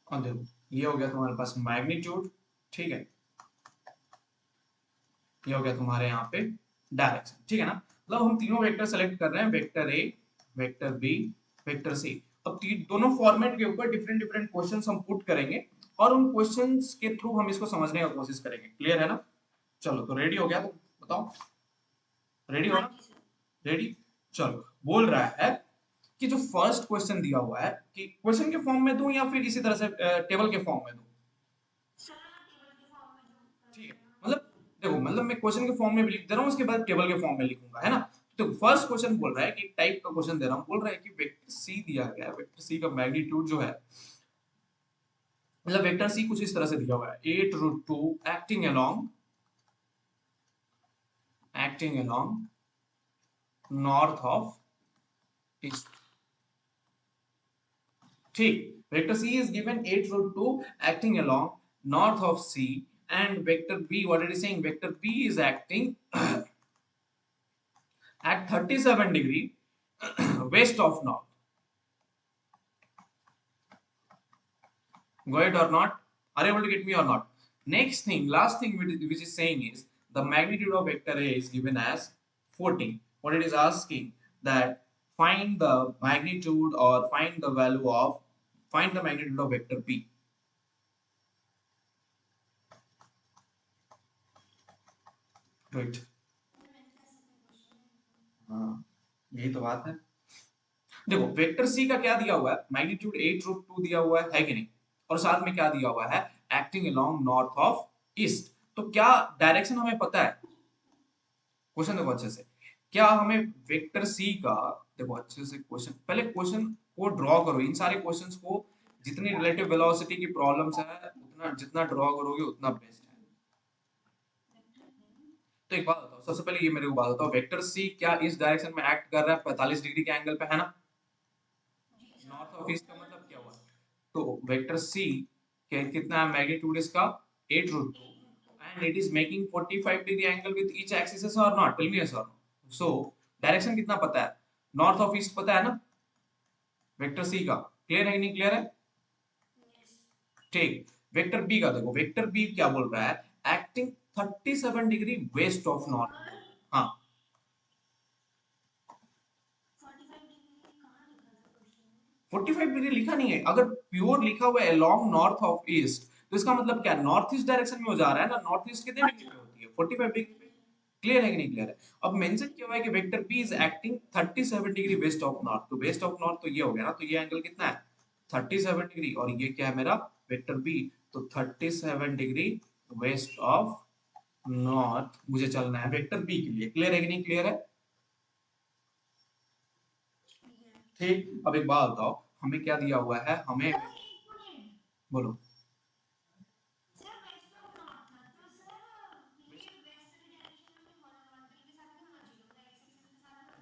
और देखो ये हो गया तुम्हारे पास मैग्नीट्यूड, ठीक है, ये हो गया तुम्हारे यहाँ पे डायरेक्शन, ठीक है ना। मतलब हम तीनों वेक्टर सेलेक्ट कर रहे हैं, vector A, vector B, vector C. अब दोनों फॉर्मेट के ऊपर डिफरेंट डिफरेंट क्वेश्चंस हम पुट करेंगे, और उन क्वेश्चंस के थ्रू हम इसको समझने की कोशिश करेंगे। क्लियर है ना। चलो तो रेडी हो गया, तो बताओ रेडी हो हाँ ना, जी सर। रेडी। चलो, बोल रहा है कि जो फर्स्ट क्वेश्चन दिया हुआ है, कि क्वेश्चन के फॉर्म में दूं या फिर इसी तरह से टेबल के फॉर्म में दूं, सर टेबल के फॉर्म में जो ठीक है। करते हैं ना मतलब देखो, मतलब मैं क्वेश्चन के फॉर्म में भी लिख दे रहा हूँ, उसके बाद टेबल के फॉर्म में लिखूंगा, है ना। तो फर्स्ट क्वेश्चन बोल रहा है कि टाइप का क्वेश्चन दे रहा हूँ, बोल रहा है कि वेक्टर सी दिया गया है, वेक्टर सी का मैग्नीट्यूड जो है, मतलब वेक्टर सी कुछ इस तरह से दिया हुआ है 8√2 acting along north of east, ठीक। Vector C is given 8√2 acting along north of C, and vector B, what it is saying, vector B is acting at 37 degree west of north. Go ahead or not, are you able to get me or not. Next thing, last thing which is saying is the magnitude of vector A is given as 14. What it is asking, that find the magnitude, or find the value of, find the magnitude of vector B. Do it. हाँ, यही तो बात है। देखो वेक्टर सी का क्या दिया हुआ है, मैग्नीट्यूड 8√2 दिया हुआ है कि नहीं, और साथ में क्या दिया हुआ है, acting along north of east. तो क्या डायरेक्शन हमें पता है, क्वेश्चन देखो अच्छे से, क्या हमें वेक्टर सी का, देखो अच्छे से क्वेश्चन, पहले क्वेश्चन को ड्रॉ करो, इन सारे क्वेश्चंस को, जितनी रिलेटिव वेलोसिटी की प्रॉब्लम्स है उतना जितना ड्रॉ करोगे उतना बेस्ट है। तो एक बात बताओ, सबसे पहले ये मेरे को बात बताओ, वेक्टर सी क्या इस डायरेक्शन में एक्ट कर रहा है 45 डिग्री के एंगल पे, है ना। नॉर्थ ऑफ ईस्ट का मतलब क्या हुआ, तो वेक्टर सी के कितना है मैग्नीट्यूड इसका 8√2, and it is making 45 degree angle with each axis or not, tell me yes or no. So direction कितना पता है, नॉर्थ ऑफ ईस्ट पता है ना वेक्टर सी का, क्लियर है कि नहीं क्लियर है। ठीक, वेक्टर बी का देखो, वेक्टर बी क्या बोल रहा है, acting 37 degree west of north. हाँ 45 डिग्री लिखा नहीं है, अगर प्योर लिखा हुआ है अलोंग नॉर्थ ऑफ ईस्ट, तो इसका मतलब क्या, नॉर्थ ईस्ट डायरेक्शन में हो जा रहा है ना, नॉर्थ ईस्ट कितने डिग्री पे होती है, 45 डिग्री पे। क्लियर है कि नहीं क्लियर है? अब मेंशन किया हुआ है कि vector B is acting 37 degree west of north, तो वेस्ट ऑफ नॉर्थ तो ये हो गया ना, तो ये एंगल कितना है 37 डिग्री, और ये क्या है मेरा वेक्टर बी, तो 37 डिग्री वेस्ट ऑफ नॉर्थ मुझे चलना है वेक्टर बी के लिए। क्लियर है कि नहीं क्लियर है? ठीक, अब एक बात बताओ, हमें क्या दिया हुआ है, हमें बोलो।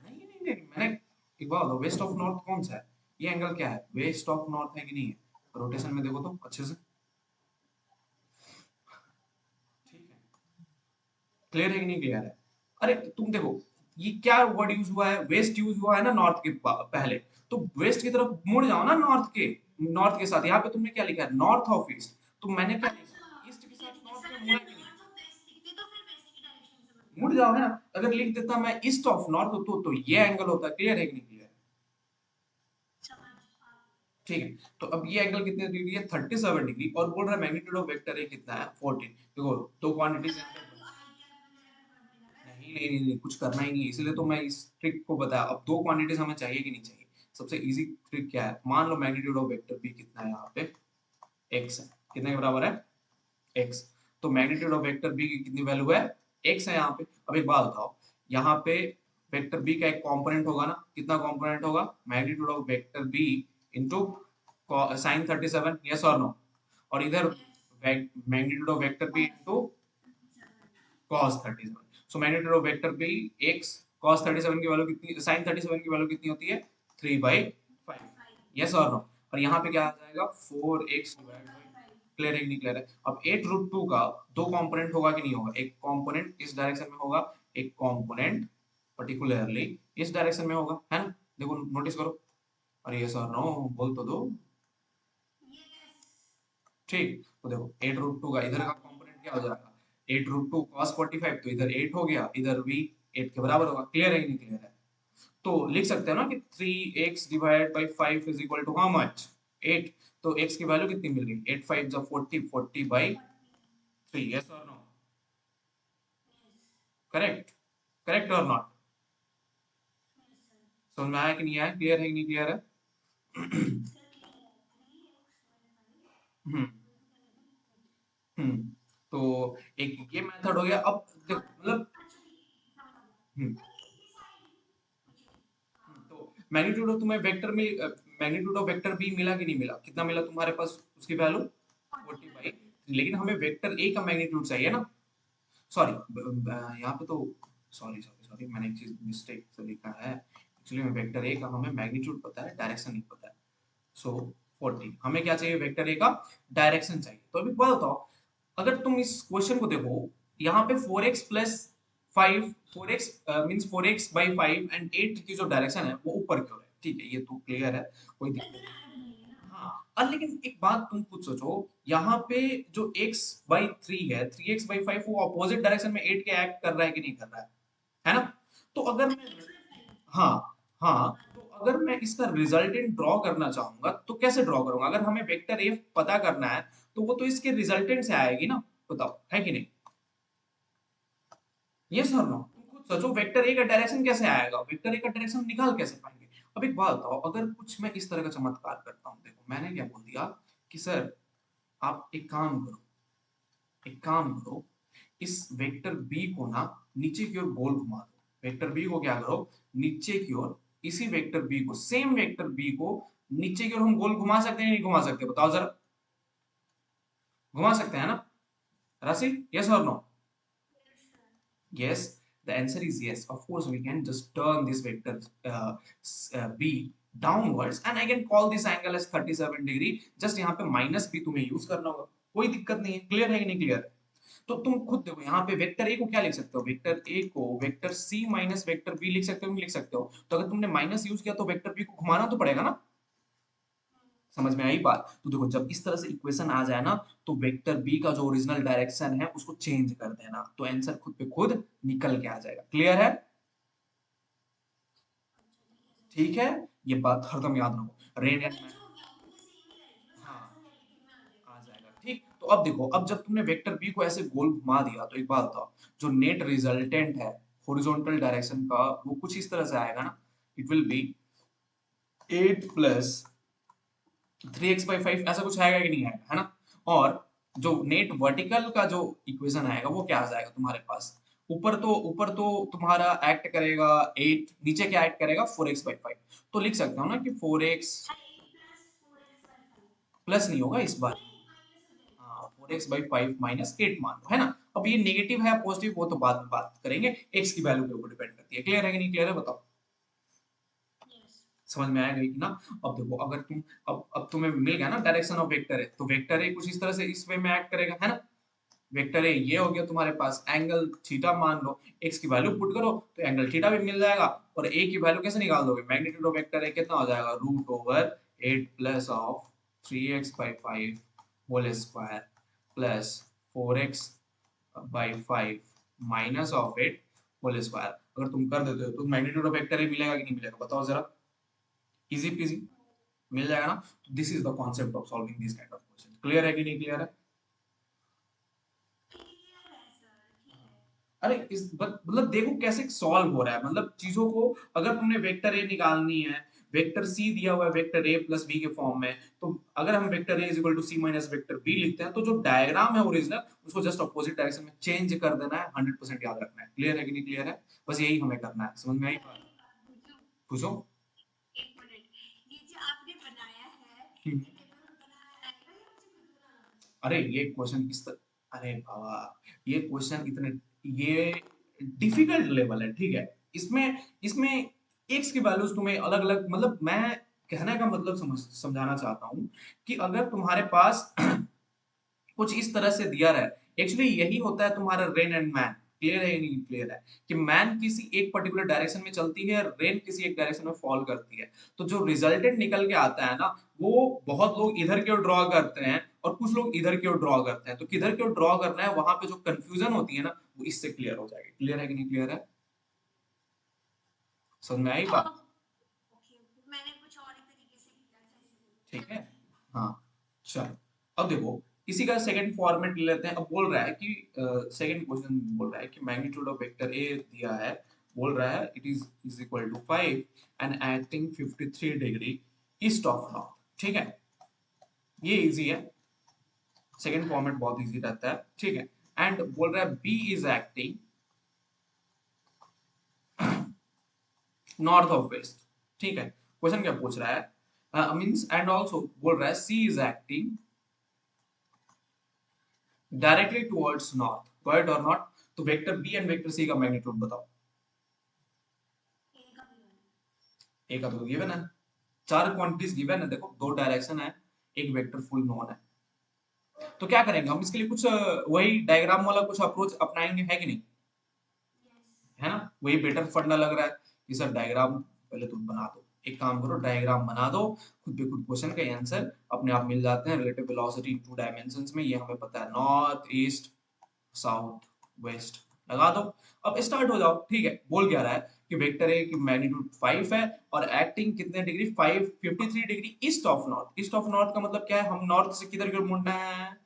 नहीं नहीं नहीं, मैंने एक बात बताओ, वेस्ट ऑफ नॉर्थ कौन सा है, ये एंगल क्या है, वेस्ट ऑफ नॉर्थ है कि नहीं है, रोटेशन में देखो तो अच्छे से। ठीक है, क्लियर है कि नहीं क्लियर है? अरे तुम देखो, ये क्या वर्ड यूज हुआ है, वेस्ट यूज हुआ है ना नॉर्थ के पहले, तो वेस्ट की तरफ मुड़ जाओ ना, नॉर्थ के, नॉर्थ के साथ यहाँ पे तुमने क्या लिखा है, नॉर्थ ऑफ ईस्ट, तो मैंने क्या लिखा, ईस्ट के साथ नॉर्थ में मुड़ा कि नहीं, मुड़ जाओ है ना, अगर लिख देता मैं ईस्ट ऑफ नॉर्थ तो ये एंगल होता। क्लियर है कि नहीं क्लियर? ठीक है, तो अब ये एंगल कितने डिग्री है, 37 डिग्री, और बोल रहा है मैग्नीट्यूड ऑफ वेक्टर ए कितना है, 14। देखो दो क्वांटिटीज यहाँ पे, नहीं नहीं नहीं नहीं, कुछ करना ही नहीं है, इसलिए तो मैं इस ट्रिक को बताया। अब दो क्वांटिटीज हमें चाहिए कि नहीं चाहिए, सबसे इजी ट्रिक क्या है, मान लो मैग्नीट्यूड ऑफ वेक्टर बी कितना है यहाँ पे, x है, कितने के बराबर है, x, तो मैग्नीट्यूड ऑफ वेक्टर बी की कितनी वैल्यू है, x है यहाँ पे। अब एक बात बताओ, यहाँ पे वेक्टर बी का एक कंपोनेंट होगा ना, कितना कंपोनेंट होगा, magnitude of vector B into sin 37, yes और नो, और इधर magnitude of vector B into cos 37, so magnitude of vector B x, cos 37 की वैल्यू कितनी, sin 37 की वैल्यू कितनी होती है, 3/5, यस और नो, और यहाँ पे क्या आ जाएगा 4x डिवाइड बाई, क्लियर है नहीं क्लियर है? अब 8√2 का दो कंपोनेंट होगा कि नहीं होगा, एक कंपोनेंट इस डायरेक्शन में होगा, एक कंपोनेंट पर्टिकुलरली इस डायरेक्शन में होगा, है ना, देखो नोटिस करो, अरे यस और नो बोल तो दो। ठीक, तो देखो 8√2 का इधर का कंपोनेंट क्या हो जाएगा, 8√2 cos 45, तो इधर 8 हो गया, इधर भी 8 के बराबर होगा। क्लियर है कि नहीं क्लियर है? तो लिख सकते हैं ना कि 3x divide by 5 is equal to how much, 8, तो x की वैल्यू कितनी मिल गई, 8 5 जा 40, 40 बाई 3, यस और नो, करेक्ट, करेक्ट और नॉट, समझ में आया कि नहीं आया, क्लियर है कि नहीं क्लियर है? हम्म हम्म, तो एक ये मेथड हो गया। अब देखो मतलब हम्म तो मैग्नीट्यूड ऑफ तुम्हें वेक्टर मिल, मैग्नीट्यूड ऑफ वेक्टर बी मिला कि नहीं मिला, कितना मिला तुम्हारे पास उसकी वैल्यू 40/, लेकिन हमें वेक्टर ए का मैग्नीट्यूड चाहिए ना, सॉरी यहाँ पे तो, सॉरी सॉरी सॉरी, मैंने एक चीज मिस्टेक से लिखा है, एक्चुअली में वेक्टर ए का हमें मैग्नीट्यूड पता है, डायरेक्शन नहीं पता है, सो 40, हमें क्या चाहिए, वेक्टर ए का डायरेक्शन चाहिए। तो अभी बात बताओ, अगर तुम इस क्वेश्चन को देखो, यहाँ पे 4x plus 5, 4x means 4x by 5 and 8 की जो डायरेक्शन है वो ऊपर की ओर है, ठीक है, ये तो क्लियर है, कोई दिक्कत नहीं। हाँ, और लेकिन एक बात तुम खुद सोचो, यहाँ पे जो x बाई 3 है, 3x बाई 5, वो अपोजिट डायरेक्शन में 8 के एक्ट कर रहा है कि नहीं कर रहा है ना? तो अगर मैं, हाँ हाँ, तो अगर मैं इसका रिजल्टेंट ड्रॉ करना चाहूंगा तो कैसे ड्रॉ करूंगा, अगर हमें वेक्टर ए पता करना है तो वो तो इसके रिजल्टेंट से आएगी ना, बताओ है कि नहीं, यस और नो, तुम खुद सोचो वेक्टर ए का डायरेक्शन कैसे आएगा, वेक्टर ए का डायरेक्शन निकाल कैसे पाएंगे? अब एक बात बताओ, अगर कुछ मैं इस तरह का चमत्कार करता हूँ, देखो मैंने क्या बोल दिया कि सर आप एक काम करो, एक काम करो, इस वेक्टर बी को ना नीचे की ओर गोल घुमा दो, वेक्टर बी को क्या करो, नीचे की ओर, इसी वेक्टर बी को, सेम वेक्टर बी को नीचे की ओर हम गोल घुमा सकते हैं नहीं घुमा सकते, बताओ जरा, घुमा सकते हैं ना राशि, यस और no? Yes, the answer is yes. Of course, we can just turn this vector b downwards and I can call this angle as 37 degree. Just यहाँ पे माइनस भी तुम्हें यूज करना होगा, कोई दिक्कत नहीं है। क्लियर है कि नहीं क्लियर? तो तुम खुद देखो, यहाँ पे वेक्टर ए को क्या लिख सकते हो, वेक्टर ए को vector C minus vector B लिख सकते हो, नहीं लिख सकते हो? तो अगर तुमने माइनस यूज किया तो वेक्टर बी को घुमाना तो पड़ेगा ना, समझ में आई बात? तो देखो जब इस तरह से इक्वेशन आ जाए ना, तो वेक्टर बी का जो ओरिजिनल डायरेक्शन है उसको चेंज कर देना, तो आंसर खुद पे खुद निकल के आ जाएगा। क्लियर है? ठीक है, ये बात हरदम याद रखो। रेन एंड मतलब जो वैल्यू तो सेम ही रहेगी, बस हाँ आंसर नेगेटिव में आ आ जाएगा। जाएगा। ठीक, तो अब देखो, अब जब तुमने वेक्टर बी को ऐसे गोल घुमा दिया, तो एक बात बताओ, जो नेट रिजल्टेंट है हॉरिजॉन्टल डायरेक्शन का, वो कुछ इस तरह से आएगा ना, it will be 8 plus 3x/5, ऐसा कुछ आएगा कि नहीं आएगा, है ना? और जो नेट वर्टिकल का जो इक्वेशन आएगा वो क्या आ जाएगा तुम्हारे पास? ऊपर तो तुम्हारा एक्ट करेगा 8, नीचे क्या एक्ट करेगा 4x/5। तो लिख सकता हूँ ना कि 4x हाँ, 8 प्लस 4x/5 प्लस नहीं होगा इस बार, नहीं माइनस हो जाएगा। हाँ 4x/5 माइनस 8 मान लो, है ना? अब ये नेगेटिव है या पॉजिटिव वो तो बाद में बात करेंगे, x की वैल्यू के ऊपर डिपेंड करती है। क्लियर है कि नहीं क्लियर है बताओ? यस। समझ में आएगा कि ना? अब देखो, अगर तुम अब तुम्हें मिल गया ना डायरेक्शन ऑफ वेक्टर है, तो वेक्टर ए कुछ इस तरह से इस वे में एक्ट करेगा, है ना? वेक्टर ए ये हो गया तुम्हारे पास, एंगल थीटा मान लो, एक्स की वैल्यू पुट करो तो एंगल थीटा भी मिल जाएगा। और ए की वैल्यू कैसे निकाल दोगे? मैग्नीट्यूड ऑफ वेक्टर ए कितना हो जाएगा, root over 8 plus of 3x/5 whole square plus 4x/5 minus of 8 whole square. अगर तुम कर देते हो तो मैग्नीट्यूड ऑफ वेक्टर ए मिलेगा कि नहीं मिलेगा बताओ जरा? इजी पीजी मिल जाएगा ना? तो this is the concept of solving this kind of question. Clear है कि नहीं क्लियर है? क्लियर है सर, ठीक है। अरे इस मतलब देखो कैसे सॉल्व हो रहा है, मतलब चीजों को, अगर तुमने वेक्टर ए निकालनी है, वेक्टर सी दिया हुआ है वेक्टर ए प्लस बी के फॉर्म में, तो अगर हम vector A is equal to C minus vector B लिखते हैं, तो जो डायग्राम है ओरिजिनल उसको जस्ट अपोजिट डायरेक्शन में चेंज कर देना है, 100% याद रखना है। क्लियर है कि नहीं क्लियर है? बस यही हमें करना है। समझ में आई सर बात? एक बात पूछूं? पूछो। एक मिनट, ये जो आपने बनाया है, हम्म। ये पेपर में बनाया आएगा या मुझे खुद बनाना पड़ेगा? अरे ये क्वेश्चन अरे बाबा, ये क्वेश्चन इतने, ये डिफिकल्ट लेवल है, ठीक है? इसमें इसमें एक्स की वैल्यूज तुम्हें अलग अलग, मतलब मैं कहने का मतलब समझाना चाहता हूँ कि अगर तुम्हारे पास कुछ इस तरह से दिया रहा है, एक्चुअली यही होता है तुम्हारा रेन एंड मैन। क्लियर है या नहीं क्लियर है? कि मैन किसी एक पर्टिकुलर डायरेक्शन में चलती है, रेन किसी एक डायरेक्शन में फॉल करती है। तो जो रिजल्टेंट निकल के आता है ना, वो बहुत लोग इधर की ओर ड्रॉ करते हैं और कुछ लोग इधर की ओर ड्रॉ करते हैं। तो किधर की ओर ड्रॉ करना है, वहां पे जो कंफ्यूजन होती है ना, वो इससे क्लियर हो जाएगी। क्लियर है कि नहीं क्लियर है? समझ में आई बात? ओके ओके, मैंने कुछ और ही तरीके से किया था इसलिए। ठीक है, चलो ठीक है। हाँ। चलो, अब देखो, इसी का सेकंड फॉर्मेट ले लेते हैं। अब बोल रहा है कि सेकंड क्वेश्चन बोल रहा है कि मैग्नीट्यूड ऑफ वेक्टर ए दिया है, बोल रहा है it is equal to 5 and acting 53 degree east of north. ठीक है, ये इजी है, सेकंड फॉर्मेट बहुत इजी रहता है, ठीक है? एंड बोल रहा है B is acting north of west. ठीक है, क्वेश्चन क्या पूछ रहा है, मींस एंड आल्सो बोल रहा है C is acting directly towards north, correct और नॉट? तो vector B and vector C का मैग्नीट्यूड बताओ। ए का भी वन। ए का तो गिवन है, चार क्वांटिटीज गिवन है, देखो दो डायरेक्शन है, एक वेक्टर फुल नोन है। तो क्या करेंगे हम इसके लिए, कुछ वही डायग्राम वाला कुछ अप्रोच अपनाएंगे, है कि नहीं? यस। है ना? वही बेटर फंडा लग रहा है कि सर डायग्राम पहले तुम बना दो। एक काम करो, डायग्राम बना दो, खुद पे खुद क्वेश्चन का आंसर अपने आप मिल जाते हैं। Relative velocity in to dimensions में, ये हमें पता है, नॉर्थ ईस्ट साउथ वेस्ट। लगा दो, अब स्टार्ट हो जाओ। ठीक है, बोल क्या रहा है कि वेक्टर ए की मैग्नीट्यूड 5 है और एक्टिंग कितने degree, 53 degree east of north. East of north का मतलब क्या है, हम नॉर्थ से किधर की ओर मुड़ना है,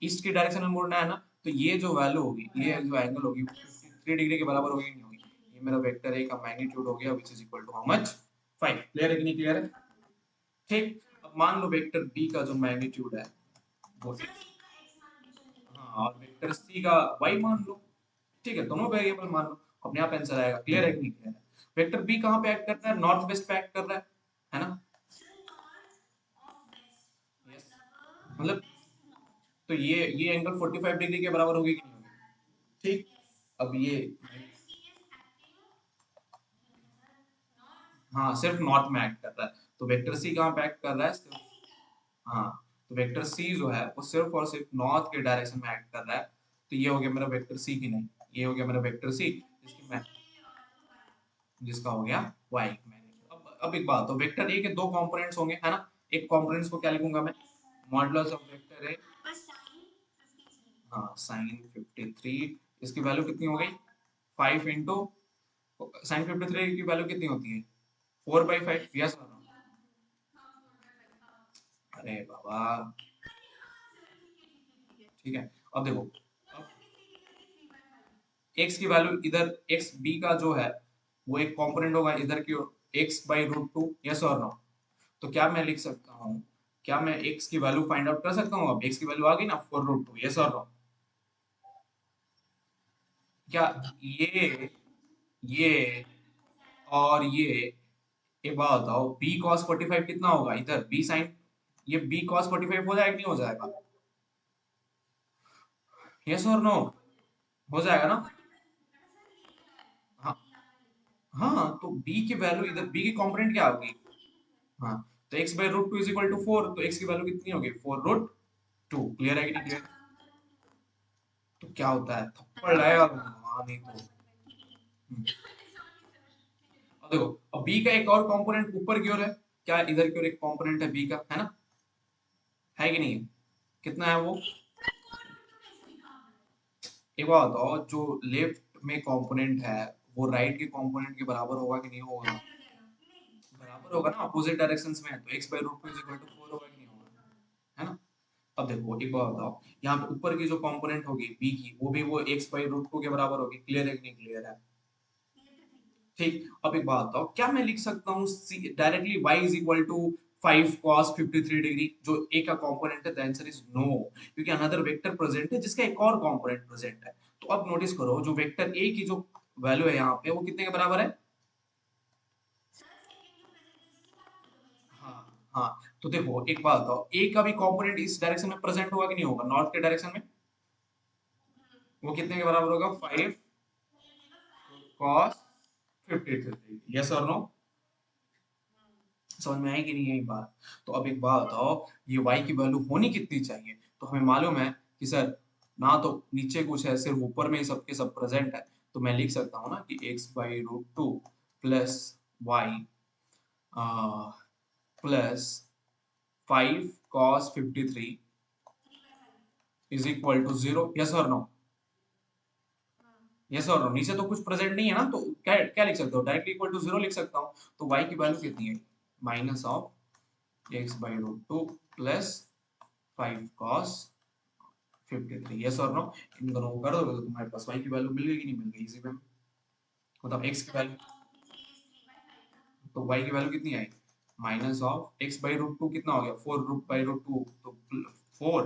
ईस्ट की डायरेक्शन में मुड़ना है ना। तो ये जो वैल्यू होगी, ये जो एंगल होगी, वो यस सर। 53 डिग्री के बराबर होगी कि नहीं होगी? ये मेरा वेक्टर ए का मैग्नीट्यूड हो गया, which is equal to how much, 5। Clear है कि नहीं क्लियर है? ठीक, अब मान लो वेक्टर बी का जो मैग्नीट्यूड है वो सर x, एक का एक्स मान के चलेंगे। हाँ, और वेक्टर सी का y मान लो। ठीक है, दोनों वेरिएबल मान लो, अपने आप आंसर आएगा। क्लियर है कि नहीं क्लियर है? वेक्टर बी कहाँ पे एक्ट कर रहा है, नॉर्थ वेस्ट पे एक्ट कर रहा है ना? Sir north of west yes, मतलब मतलब वेस्ट टू नॉर्थ। तो ये एंगल 45 डिग्री के बराबर होगी कि नहीं होगी? ठीक, यस। अब ये, and C is acting north. हाँ सिर्फ नॉर्थ में एक्ट कर रहा है, तो वेक्टर सी कहाँ पे एक्ट कर रहा है, सिर्फ, ऐसे ही करा। हाँ, तो वेक्टर सी जो है वो सिर्फ और सिर्फ नॉर्थ के डायरेक्शन में एक्ट कर रहा है। तो ये हो गया मेरा वेक्टर सी की नहीं, ये हो गया मेरा वेक्टर सी, इसकी मैं, इसके और तो बाय। जिसका हो गया y मैग्नीट्यूड। अब एक बात, तो वेक्टर ए के दो कंपोनेंट्स होंगे, है ना? एक कंपोनेंट्स को क्या लिखूंगा मैं, मॉडुलस ऑफ वेक्टर है, बस साइन 53 हाँ साइन 53, इसकी वैल्यू कितनी हो गई 5 इंटू, साइन 53 की वैल्यू कितनी होती है 4/5, यस और नो, अरे बाबा ठीक है। अब देखो, अब x की वैल्यू इधर, x b का जो है वो एक कंपोनेंट होगा इधर की ओर, x/√2, यस और नो। तो क्या मैं लिख सकता हूँ, क्या मैं x की वैल्यू फाइंड आउट कर सकता हूँ, अब x की वैल्यू आ गई ना 4√2, यस और नो। क्या ये और ये, एक बात बताओ b cos 45 कितना होगा इधर b sin, ये b cos 45 हो जाएगा नहीं हो जाएगा, यस और नो, हो जाएगा ना। हाँ हाँ, तो b की वैल्यू इधर, b की कंपोनेंट क्या होगी, हाँ, तो x/√2 इज इक्वल टू 4, तो x की वैल्यू कितनी होगी 4√2, क्लियर है कि नहीं क्लियर। तो क्या होता है, थप्पड़ लगाएगा तुम, हाँ नहीं तो अब देखो, अब b का एक और कंपोनेंट ऊपर की ओर है, क्या इधर की ओर एक कंपोनेंट है b का, है ना, है कि नहीं है, कितना है वो, एक बात बताओ जो लेफ्ट में कंपोनेंट है वो राइट के कंपोनेंट के बराबर होगा कि नहीं होगा, बराबर होगा ना, अपोजिट डायरेक्शंस में है, तो x/√2 इज इक्वल टू 4 होगा कि नहीं होगा, है ना। अब देखो एक बात बताओ, यहाँ पे ऊपर की जो कंपोनेंट होगी b की वो भी वो x/√2 के बराबर होगी, क्लियर है कि नहीं क्लियर है, ठीक। अब एक बात बताओ, क्या मैं लिख सकता हूँ directly y is equal to 5 cos 53 degree, जो a का कंपोनेंट है, द आंसर इज नो, क्योंकि अनदर वेक्टर प्रेजेंट है जिसका एक और कंपोनेंट प्रेजेंट है। तो अब नोटिस करो जो वेक्टर a की जो वैल्यू है यहाँ पे वो कितने के बराबर है, हाँ हाँ, तो देखो एक बात बताओ a का भी कंपोनेंट इस डायरेक्शन में प्रेजेंट होगा कि नहीं होगा, नॉर्थ के डायरेक्शन में, वो कितने के बराबर होगा 5 cos 53, यस और नो, समझ में आई कि नहीं यही बात। तो अब एक बात बताओ, ये y की वैल्यू होनी कितनी चाहिए, तो हमें मालूम है कि सर ना तो नीचे कुछ है, सिर्फ ऊपर में ही सबके सब प्रेजेंट है, तो मैं लिख सकता हूँ ना कि x/√2 plus Y plus 5 cos 53 is equal to 0, yes और नो, यस और नो, नीचे तो कुछ प्रेजेंट नहीं है ना, तो क्या क्या लिख सकता हूँ, डायरेक्टली इक्वल टू 0 लिख सकता हूँ, तो y की वैल्यू कितनी है minus of x/√2 plus 5 cos 53, yes और नो, इन दोनों को कर दोगे तो तुम्हारे पास y की वैल्यू मिल गई कि नहीं मिल गई, इजी वे, मतलब x की वैल्यू, तो y की वैल्यू कितनी आई माइनस ऑफ x/√2 कितना हो गया 4√2, तो 4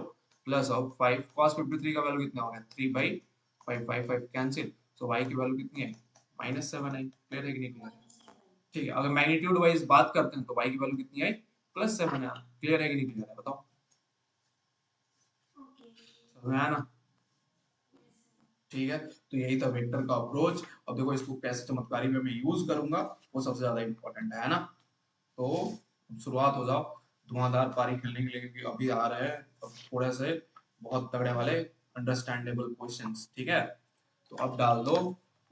प्लस ऑफ 5 cos 53 का वैल्यू कितना हो गया 3/5, 5 5 कैंसिल, तो y की वैल्यू कितनी आई -7 आई, क्लियर है कि नहीं क्लियर, ठीक है। अगर मैग्नीट्यूड वाइज बात करते हैं तो y की वैल्यू कितनी आई +7 है, क्लियर है कि नहीं क्लियर है बताओ, समझ में आया ना, ठीक है। तो यही था वेक्टर का अप्रोच। अब देखो इसको कैसे चमत्कारी में मैं यूज करूंगा वो सबसे ज्यादा इंपॉर्टेंट है ना। तो शुरुआत हो जाओ धुआंधार पारी खेलने के लिए, क्योंकि अभी आ रहे हैं अब थोड़े से बहुत तगड़े वाले अंडरस्टैंडेबल क्वेश्चंस, ठीक है। तो अब डाल दो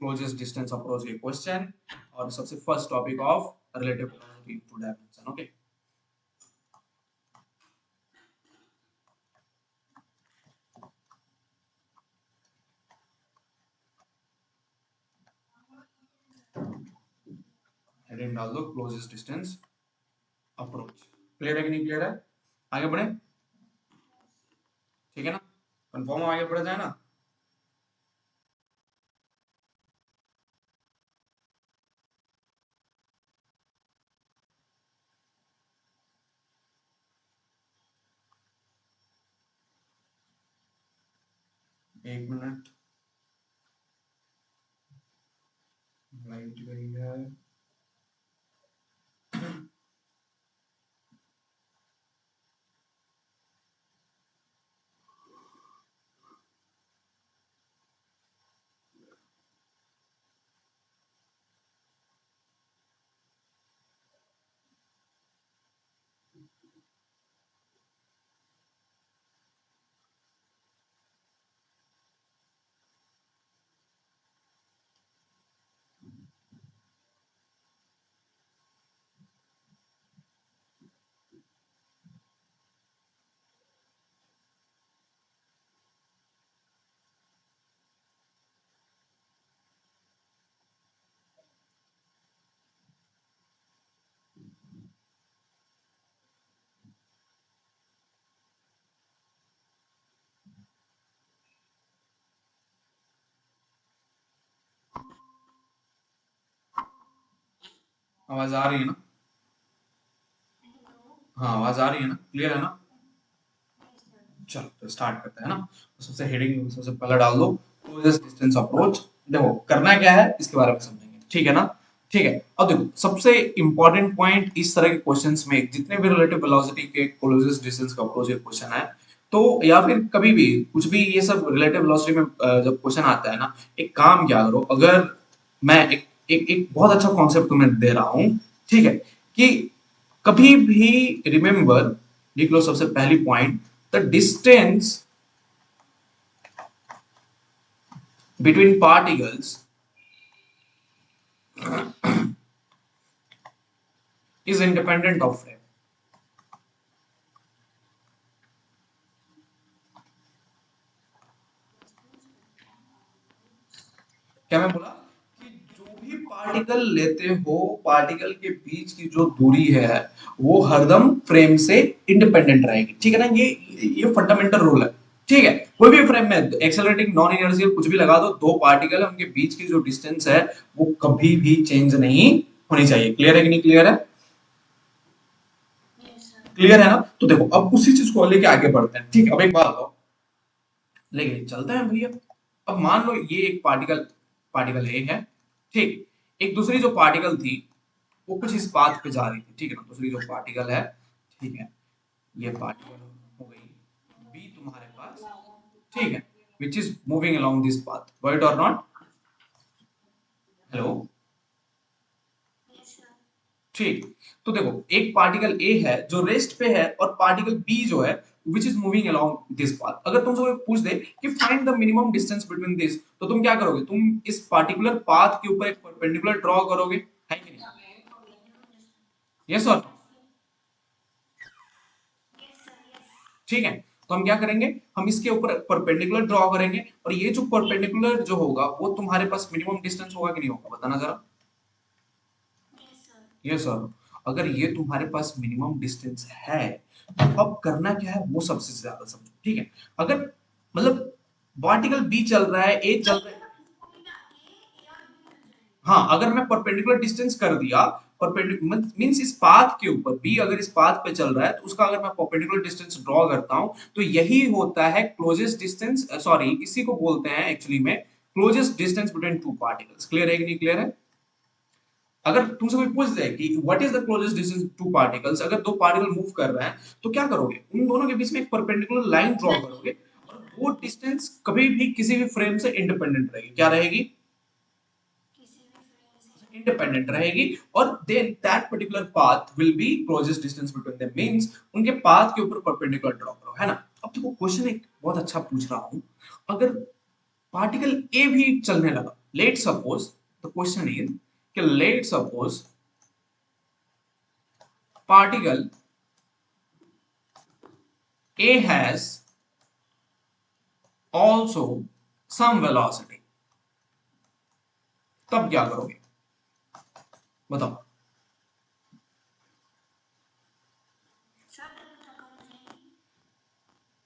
क्लोजेस्ट डिस्टेंस अप्रोच के क्वेश्चन, और सबसे first topic of relative velocity two dimension, okay. Heading डाल दो क्लोजेस्ट डिस्टेंस अप्रोच, क्लियर है कि नहीं क्लियर है, आगे बढ़े, ठीक है ना, कंफर्म आगे बढ़ जाए ना। एक मिनट, लाइट गई है, आवाज आ रही है ना? हाँ आवाज आ रही है ना? क्लियर है ना? चलो तो स्टार्ट करते हैं ना। तो सबसे हेडिंग सबसे पहले डाल दो, क्लोजेस्ट डिस्टेंस अप्रोच। देखो करना क्या है इसके बारे में समझेंगे, ठीक है ना? ठीक है। अब देखो सबसे इंपॉर्टेंट पॉइंट इस तरह के क्वेश्चंस में, जितने भी रिलेटिव वेलोसिटी के क्लोजेस्ट डिस्टेंस का अप्रोच एक क्वेश्चन है, तो या फिर कभी भी कुछ भी ये सब रिलेटिव वेलोसिटी में जब क्वेश्चन आता है ना, एक काम क्या करो, अगर मैं एक बहुत अच्छा कॉन्सेप्ट तुम्हें दे रहा हूँ, ठीक है, कि कभी भी रिमेंबर, लिख लो सबसे पहली point, the distance between particles is independent of frame। क्या मैं बोला कि जो भी पार्टिकल लेते हो, पार्टिकल के बीच की जो दूरी है वो हरदम फ्रेम से इंडिपेंडेंट रहेगी, ठीक है ना? ये फंडामेंटल रूल है, ठीक है? कोई भी फ्रेम में एक्सेलरेटिंग, नॉन इनर्शियल कुछ भी लगा दो, दो पार्टिकल है, उनके बीच की जो डिस्टेंस है वो कभी भी चेंज नहीं होनी चाहिए। क्लियर है कि नहीं क्लियर है? क्लियर है ना? तो देखो अब उसी चीज को लेके आगे बढ़ते हैं, ठीक है? अब एक बात हो, लेके चलते हैं भैया। अब मान लो ये एक पार्टिकल, पार्टिकल ए है, ठीक। एक दूसरी जो पार्टिकल थी वो कुछ इस पाथ पे जा रही थी, ठीक है ना? दूसरी जो पार्टिकल है, ठीक है, ये पार्टिकल हो गई बी तुम्हारे पास, ठीक है, which is moving along this path, right और नॉट? हेलो, ठीक। तो देखो एक पार्टिकल ए है जो रेस्ट पे है, और पार्टिकल बी जो है which is moving along this path. अगर तुमसे कोई पूछ दे कि find the minimum distance between this, तो तुम क्या करोगे? तुम इस पार्टिकुलर पाथ के ऊपर एक परपेंडिकुलर ड्रॉ करोगे, है कि नहीं? यस और नो? ठीक है। तो हम क्या करेंगे, हम इसके ऊपर परपेंडिकुलर ड्रॉ करेंगे, और ये जो परपेंडिकुलर जो होगा वो तुम्हारे पास मिनिमम डिस्टेंस होगा कि नहीं होगा, बताना जरा। Yes sir. अगर ये तुम्हारे पास मिनिमम डिस्टेंस है, तो अब करना क्या है वो सबसे ज्यादा समझो, ठीक है? अगर मतलब पार्टिकल बी चल रहा है, ए चल रहा है, हाँ, अगर मैं परपेंडिकुलर डिस्टेंस कर दिया, परपेंडिकुलर मींस इस पाथ के ऊपर बी अगर इस पाथ पे चल रहा है, तो उसका अगर मैं परपेंडिकुलर डिस्टेंस ड्रॉ करता हूं, तो यही होता है क्लोजेस्ट डिस्टेंस, सॉरी इसी को बोलते हैं एक्चुअली में closest distance between two particles. Clear है कि नहीं क्लियर है? अगर तुमसे कोई पूछ दे कि what is the closest distance two particles, अगर दो पार्टिकल मूव कर रहे हैं, तो क्या करोगे? उन दोनों के बीच में एक परपेंडिकुलर लाइन ड्रॉ करोगे, और वो डिस्टेंस कभी भी किसी भी फ्रेम से इंडिपेंडेंट रहेगी। क्या रहेगी? इंडिपेंडेंट रहेगी। और then that particular path will be closest distance between them, means उनके पाथ के ऊपर परपेंडिकुलर ड्रॉ करो, है ना? अब देखो क्वेश्चन एक बहुत अच्छा पूछ रहा हूं। अगर पार्टिकल ए भी चलने लगा, let suppose, the question is कि let suppose particle A has also some velocity, तब क्या करोगे बताओ?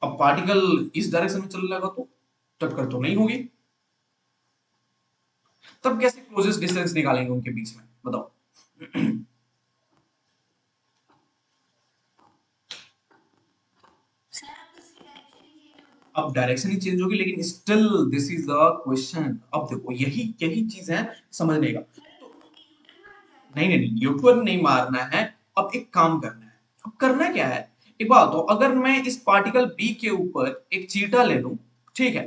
अब पार्टिकल इस डायरेक्शन में चलने लगा तो टक्कर तो नहीं होगी, तब कैसे क्लोजेस्ट डिस्टेंस निकालेंगे उनके बीच में, बताओ? अब डायरेक्शन ही चेंज होगी, लेकिन still this is the question. अब देखो यही यही चीज है समझने का। नहीं नहीं नहीं, यूटर्न नहीं मारना है। अब एक काम करना है। अब करना क्या है, एक बात हो, अगर मैं इस पार्टिकल बी के ऊपर एक चीटा ले लूं, ठीक है,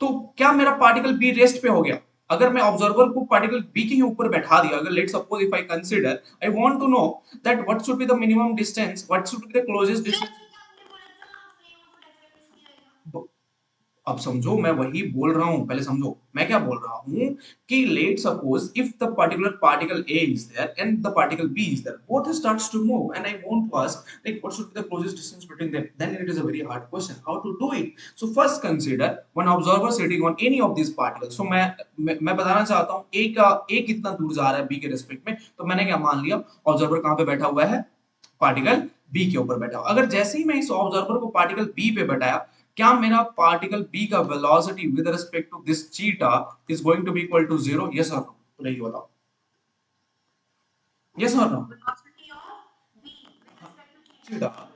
तो क्या मेरा पार्टिकल बी रेस्ट पे हो गया? अगर मैं ऑब्जर्वर को पार्टिकल बी के ही ऊपर बैठा दिया, अगर let suppose if I consider, I want to know that what should be the minimum distance, what should be the closest distance. अब समझो, मैं वही बोल रहा हूं, पहले समझो मैं क्या बोल रहा हूं, कि let suppose if the particular particle A is there and the particle B is there, both starts to move, and I want to ask like what should be the closest distance between them, then it is a very hard question how to do it. So first consider one observer sitting on any of these particles. So मैं बताना चाहता हूं A कितना दूर जा रहा है B के रिस्पेक्ट में, तो मैंने क्या मान लिया, ऑब्जर्वर कहां पे बैठा हुआ है, पार्टिकल बी के ऊपर बैठा हुआ। अगर जैसे ही मैं इस ऑब्जर्वर को पार्टिकल बी पे बैठाया, क्या मेरा पार्टिकल बी का velocity with respect to this cheetah is going to be equal to 0? Yes और नो? तो नहीं बताओ। Yes or no? velocity of v with respect to cheetah, theta.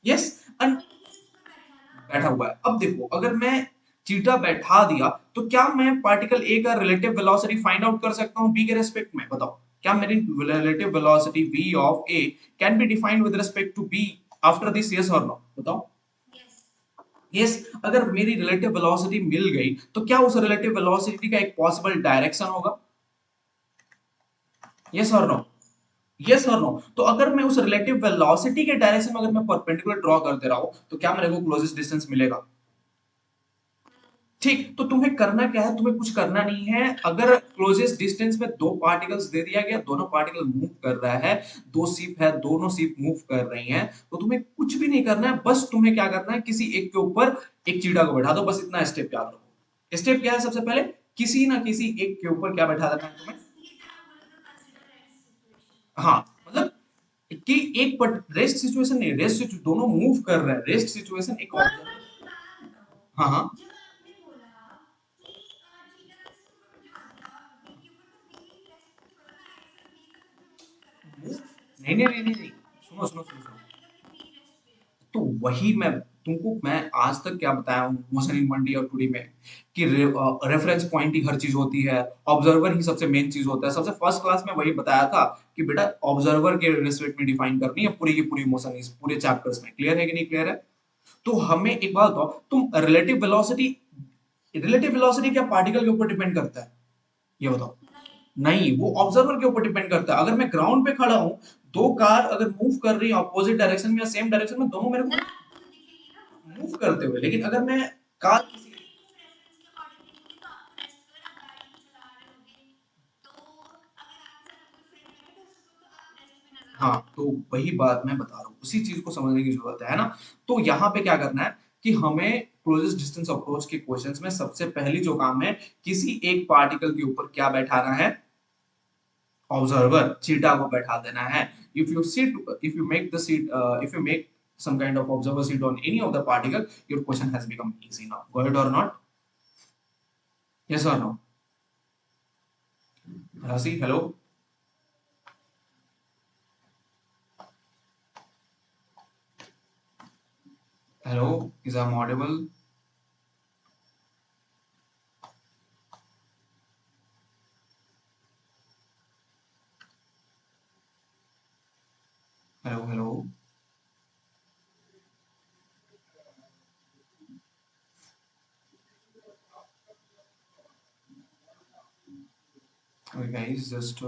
Yes, तो वही चीज इसमें बैठा ना. बैठा हुआ है। अब देखो, अगर मैं चीटा बैठा दिया तो क्या मैं पार्टिकल ए का रिलेटिव वेलोसिटी फाइंड आउट कर सकता हूँ बी के रेस्पेक्ट में? बताओ, क्या मेरी relative velocity v of A can be defined with respect to B after this? Yes और नो? बताओ। yes. यस, अगर मेरी रिलेटिव वेलोसिटी मिल गई तो क्या उस रिलेटिव वेलोसिटी का एक पॉसिबल डायरेक्शन होगा? यस और नो? यस और नो? तो अगर मैं उस रिलेटिव वेलोसिटी के डायरेक्शन में अगर मैं परपेंडिकुलर ड्रॉ कर दे रहा हूं तो क्या मेरे को क्लोजेस्ट डिस्टेंस मिलेगा? ठीक, तो तुम्हें करना क्या है? तुम्हें कुछ करना नहीं है। अगर क्लोजेस्ट डिस्टेंस में दो पार्टिकल्स दे दिया गया, दोनों पार्टिकल मूव कर रहा है, दो शिप है, दोनों शिप मूव कर रही हैं, तो तुम्हें कुछ भी नहीं करना है। बस तुम्हें क्या करना है, किसी एक के ऊपर एक चीड़ा को बैठा दो। बस इतना स्टेप याद रखो। स्टेप क्या है? सबसे पहले किसी ना किसी एक के ऊपर क्या बैठा देना है तुम्हें? ये जो आप बोले तो consider rest situation. हाँ, मतलब कि एक रेस्ट सिचुएशन नहीं, रेस्ट दोनों मूव कर रहे हैं। रेस्ट सिचुएशन एक और ऑब्जर्वर। एक बात बताओ. हाँ हाँ। जब आपने बोला कि चीटा किसके ऊपर बिठा दिया वी के ऊपर तो वी रेस्ट तो करो ना ऐसा वी तो मूव कर रहा है ना नहीं पार्टिकल नहीं इसका नहीं नहीं मतलब नहीं। ये सुनो सुनो कब सुनो सुनो। बोलेगा कि वी रेस्ट पे है. तो वही मैं आज तक क्या बताया हूँ मोशन इन मंडी और टूडी में, कि रेफरेंस पॉइंट ही हर चीज होती है, ऑब्जर्वर ही सबसे मेन चीज होता है। सबसे फर्स्ट क्लास में वही बताया था कि बेटा ऑब्जर्वर के रिस्पेक्ट में डिफाइन करनी है पूरी की पूरी मोशन इस पूरे चैप्टर्स में। क्लियर है कि नहीं क्लियर है? तो हमें एक बात बताओ, तुम रिलेटिव वेलोसिटी क्या पार्टिकल के ऊपर डिपेंड करता है? ये बताओ। नहीं. नहीं, वो ऑब्जर्वर के ऊपर डिपेंड करता है। अगर मैं ग्राउंड पे खड़ा हूं, दो कार अगर मूव कर रही है अपोजिट डायरेक्शन में या सेम डायरेक्शन में, दोनों मेरे ना को आपको तो दिखेगी ना मूव मूव करते हुए. करते हुए, लेकिन अगर मैं कार लेकिन किसी वही मूव रेफरेंस के अकॉर्डिंग देखोगे तो आपको रेस्ट पे आप गाड़ी चला रहे होगे तो अगर आपके साथ कोई फ्रेंड बैठा तो उसको तो आप रेस्ट पे नजर हाँ, आओगे ना. तो वही बात मैं बता रहा हूँ, उसी चीज को समझने की जरूरत है ना? तो यहाँ पे क्या करना है कि हमें क्लोजेस्ट डिस्टेंस अप्रोच के क्वेश्चंस में सबसे पहली जो काम है, किसी एक पार्टिकल के ऊपर क्या बैठाना है? ऑब्जर्वर, चीटा को बैठा देना है। If you make the seat if you make some kind of observer seat on any of the particle, your question has become easy now. Go ahead or not? Yes or no? Rasi, hello? Hello? Is I'm audible? Hello, hello? Okay, guys, just